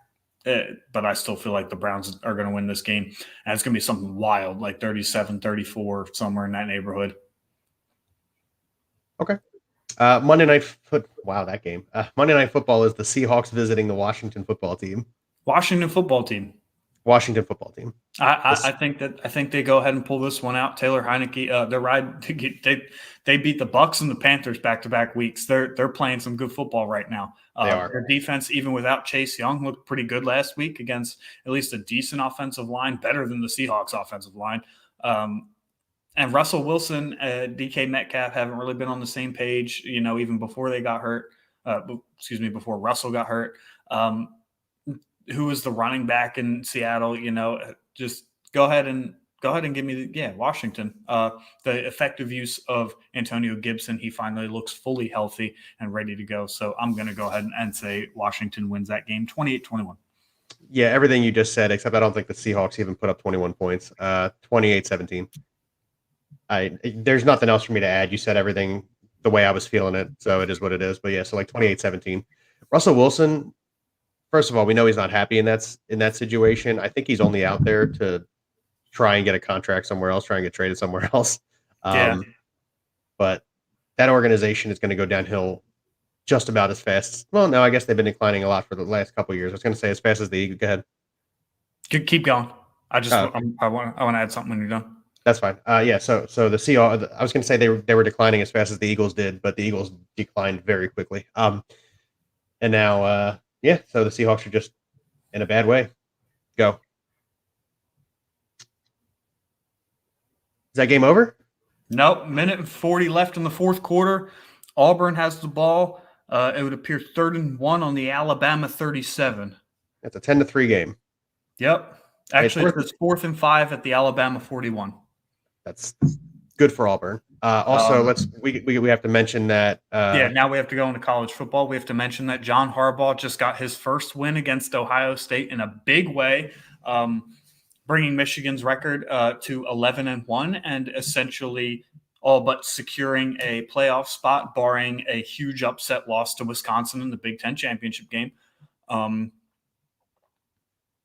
Speaker 2: but I still feel like the Browns are going to win this game. And it's going to be something wild, like 37-34, somewhere in that neighborhood.
Speaker 1: Okay. Monday Night that game. Monday Night Football is the Seahawks visiting the Washington football team.
Speaker 2: Washington football team.
Speaker 1: I
Speaker 2: think they go ahead and pull this one out. Taylor Heineke, they beat the Bucs and the Panthers back-to-back weeks. They're playing some good football right now.
Speaker 1: They are.
Speaker 2: Their defense, even without Chase Young, looked pretty good last week against at least a decent offensive line, better than the Seahawks offensive line. And Russell Wilson, DK Metcalf haven't really been on the same page, even before they got hurt. Before Russell got hurt. Who was the running back in Seattle? Just go ahead and give me Washington. The effective use of Antonio Gibson, he finally looks fully healthy and ready to go. So I'm going to go ahead and say Washington wins that game 28-21.
Speaker 1: Yeah, everything you just said, except I don't think the Seahawks even put up 21 points. 28-17. There's nothing else for me to add. You said everything the way I was feeling it, so it is what it is. But yeah, so like 28-17. Russell Wilson, first of all, we know he's not happy in that situation. I think he's only out there to try and get a contract somewhere else, try and get traded somewhere else. But that organization is going to go downhill just about as fast. Well, no, I guess they've been declining a lot for the last couple of years. I was going to say as fast as the Eagles. Go ahead.
Speaker 2: Keep going. I want to add something when you're done.
Speaker 1: That's fine. So the Seahawks, I was going to say they were declining as fast as the Eagles did, but the Eagles declined very quickly. And now, so the Seahawks are just in a bad way. Go. Is that game over?
Speaker 2: Nope. Minute and 40 left in the fourth quarter. Auburn has the ball. It would appear 3rd and 1 on the Alabama 37.
Speaker 1: It's a 10-3 game.
Speaker 2: Yep. Actually, it's 4th and 5 at the Alabama 41.
Speaker 1: That's good for Auburn. Also, we have to mention that.
Speaker 2: Now we have to go into college football. We have to mention that John Harbaugh just got his first win against Ohio State in a big way, bringing Michigan's record to 11-1 and essentially all but securing a playoff spot, barring a huge upset loss to Wisconsin in the Big Ten championship game.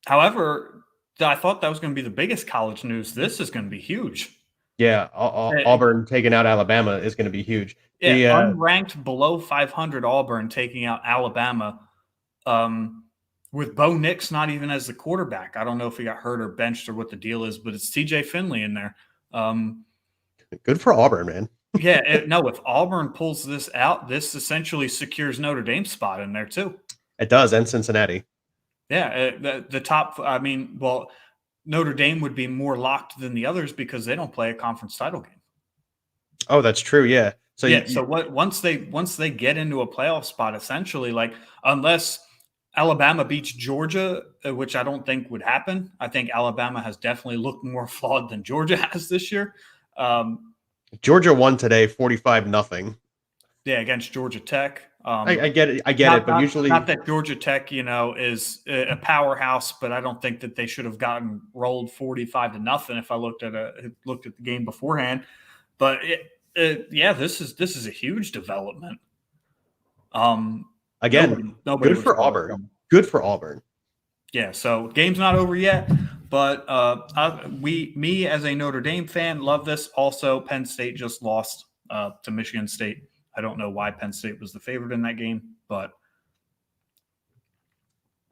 Speaker 2: However, I thought that was going to be the biggest college news. This is going to be huge.
Speaker 1: Yeah, Auburn taking out Alabama is going to be huge.
Speaker 2: Yeah, unranked below 500 Auburn taking out Alabama with Bo Nix not even as the quarterback. I don't know if he got hurt or benched or what the deal is, but it's TJ Finley in there.
Speaker 1: Good for Auburn, man.
Speaker 2: If Auburn pulls this out, this essentially secures Notre Dame's spot in there too.
Speaker 1: It does, and Cincinnati.
Speaker 2: Yeah, the top. Notre Dame would be more locked than the others because they don't play a conference title game.
Speaker 1: Oh, that's true. Yeah.
Speaker 2: Once they get into a playoff spot, essentially, like unless Alabama beats Georgia, which I don't think would happen. I think Alabama has definitely looked more flawed than Georgia has this year.
Speaker 1: Georgia won today, 45-0.
Speaker 2: Yeah, against Georgia Tech.
Speaker 1: I get it. But usually
Speaker 2: not that Georgia Tech, is a powerhouse, but I don't think that they should have gotten rolled 45-0 if I looked at the game beforehand. But this is a huge development.
Speaker 1: Again,
Speaker 2: nobody
Speaker 1: good for Auburn. Good for Auburn.
Speaker 2: Yeah, so game's not over yet, but me as a Notre Dame fan love this. Also, Penn State just lost to Michigan State. I don't know why Penn State was the favorite in that game, but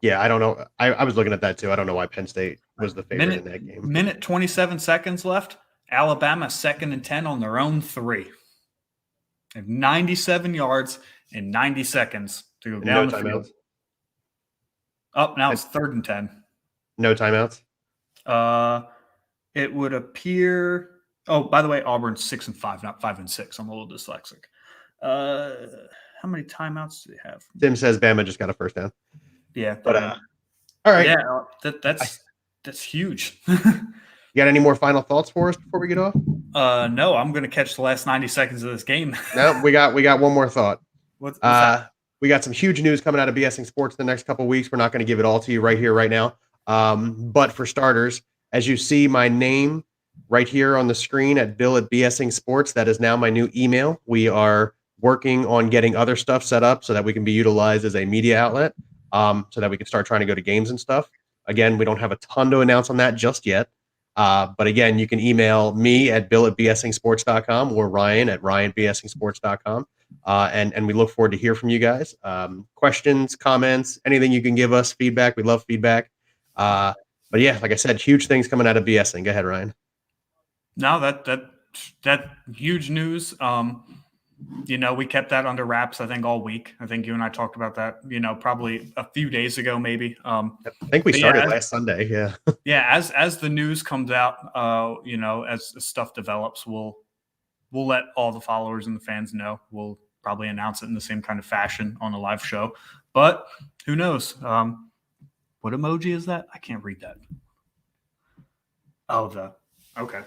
Speaker 1: yeah, I don't know. I was looking at that too. I don't know why Penn State was the favorite in that game.
Speaker 2: Minute 27 seconds left. Alabama 2nd and 10 on their own 3. They have 97 yards in 90 seconds to go down the field. Now it's 3rd and 10.
Speaker 1: No timeouts?
Speaker 2: It would appear. Oh, by the way, Auburn's 6-5, not 5-6. I'm a little dyslexic. How many timeouts do they have?
Speaker 1: Tim says Bama just got a first down.
Speaker 2: Yeah,
Speaker 1: but all right.
Speaker 2: Yeah, that's huge.
Speaker 1: You got any more final thoughts for us before we get off?
Speaker 2: No, I'm going to catch the last 90 seconds of this game.
Speaker 1: No, we got one more thought.
Speaker 2: What's that?
Speaker 1: We got some huge news coming out of BSing Sports the next couple of weeks. We're not going to give it all to you right here, right now. But for starters, as you see my name right here on the screen at Bill@BSing Sports, that is now my new email. We are working on getting other stuff set up so that we can be utilized as a media outlet. so that we can start trying to go to games and stuff. Again, we don't have a ton to announce on that just yet. But again, you can email me at bill@bsingsports.com or Ryan at ryan@bsingsports.com. And we look forward to hear from you guys. Questions, comments, anything you can give us, feedback. We love feedback. But yeah, like I said, huge things coming out of BSing. Go ahead, Ryan.
Speaker 2: No, that huge news. We kept that under wraps, I think, all week. I think you and I talked about that, probably a few days ago, maybe.
Speaker 1: I think we started last Sunday. Yeah.
Speaker 2: Yeah. As the news comes out, as stuff develops, we'll let all the followers and the fans know. We'll probably announce it in the same kind of fashion on a live show, but who knows? What emoji is that? I can't read that. Oh, okay.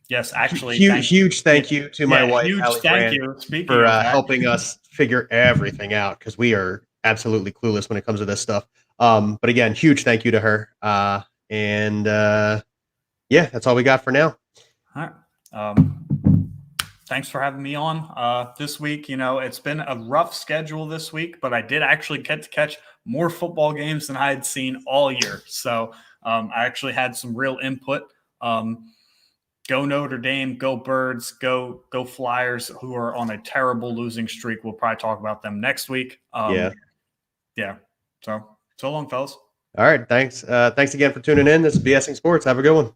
Speaker 2: Yes, actually,
Speaker 1: huge thank you to my wife,
Speaker 2: huge
Speaker 1: Allie
Speaker 2: thank
Speaker 1: Brand,
Speaker 2: you. Speaking
Speaker 1: for
Speaker 2: of that,
Speaker 1: helping us figure everything out, because we are absolutely clueless when it comes to this stuff. But again, huge thank you to her. Yeah, that's all we got for now.
Speaker 2: all right. Thanks for having me on this week. It's been a rough schedule this week, but I did actually get to catch more football games than I had seen all year. So I actually had some real input. Go Notre Dame, go Birds, go Flyers, who are on a terrible losing streak. We'll probably talk about them next week. Yeah. So long, fellas.
Speaker 1: All right. Thanks. Thanks again for tuning in. This is BSing Sports. Have a good one.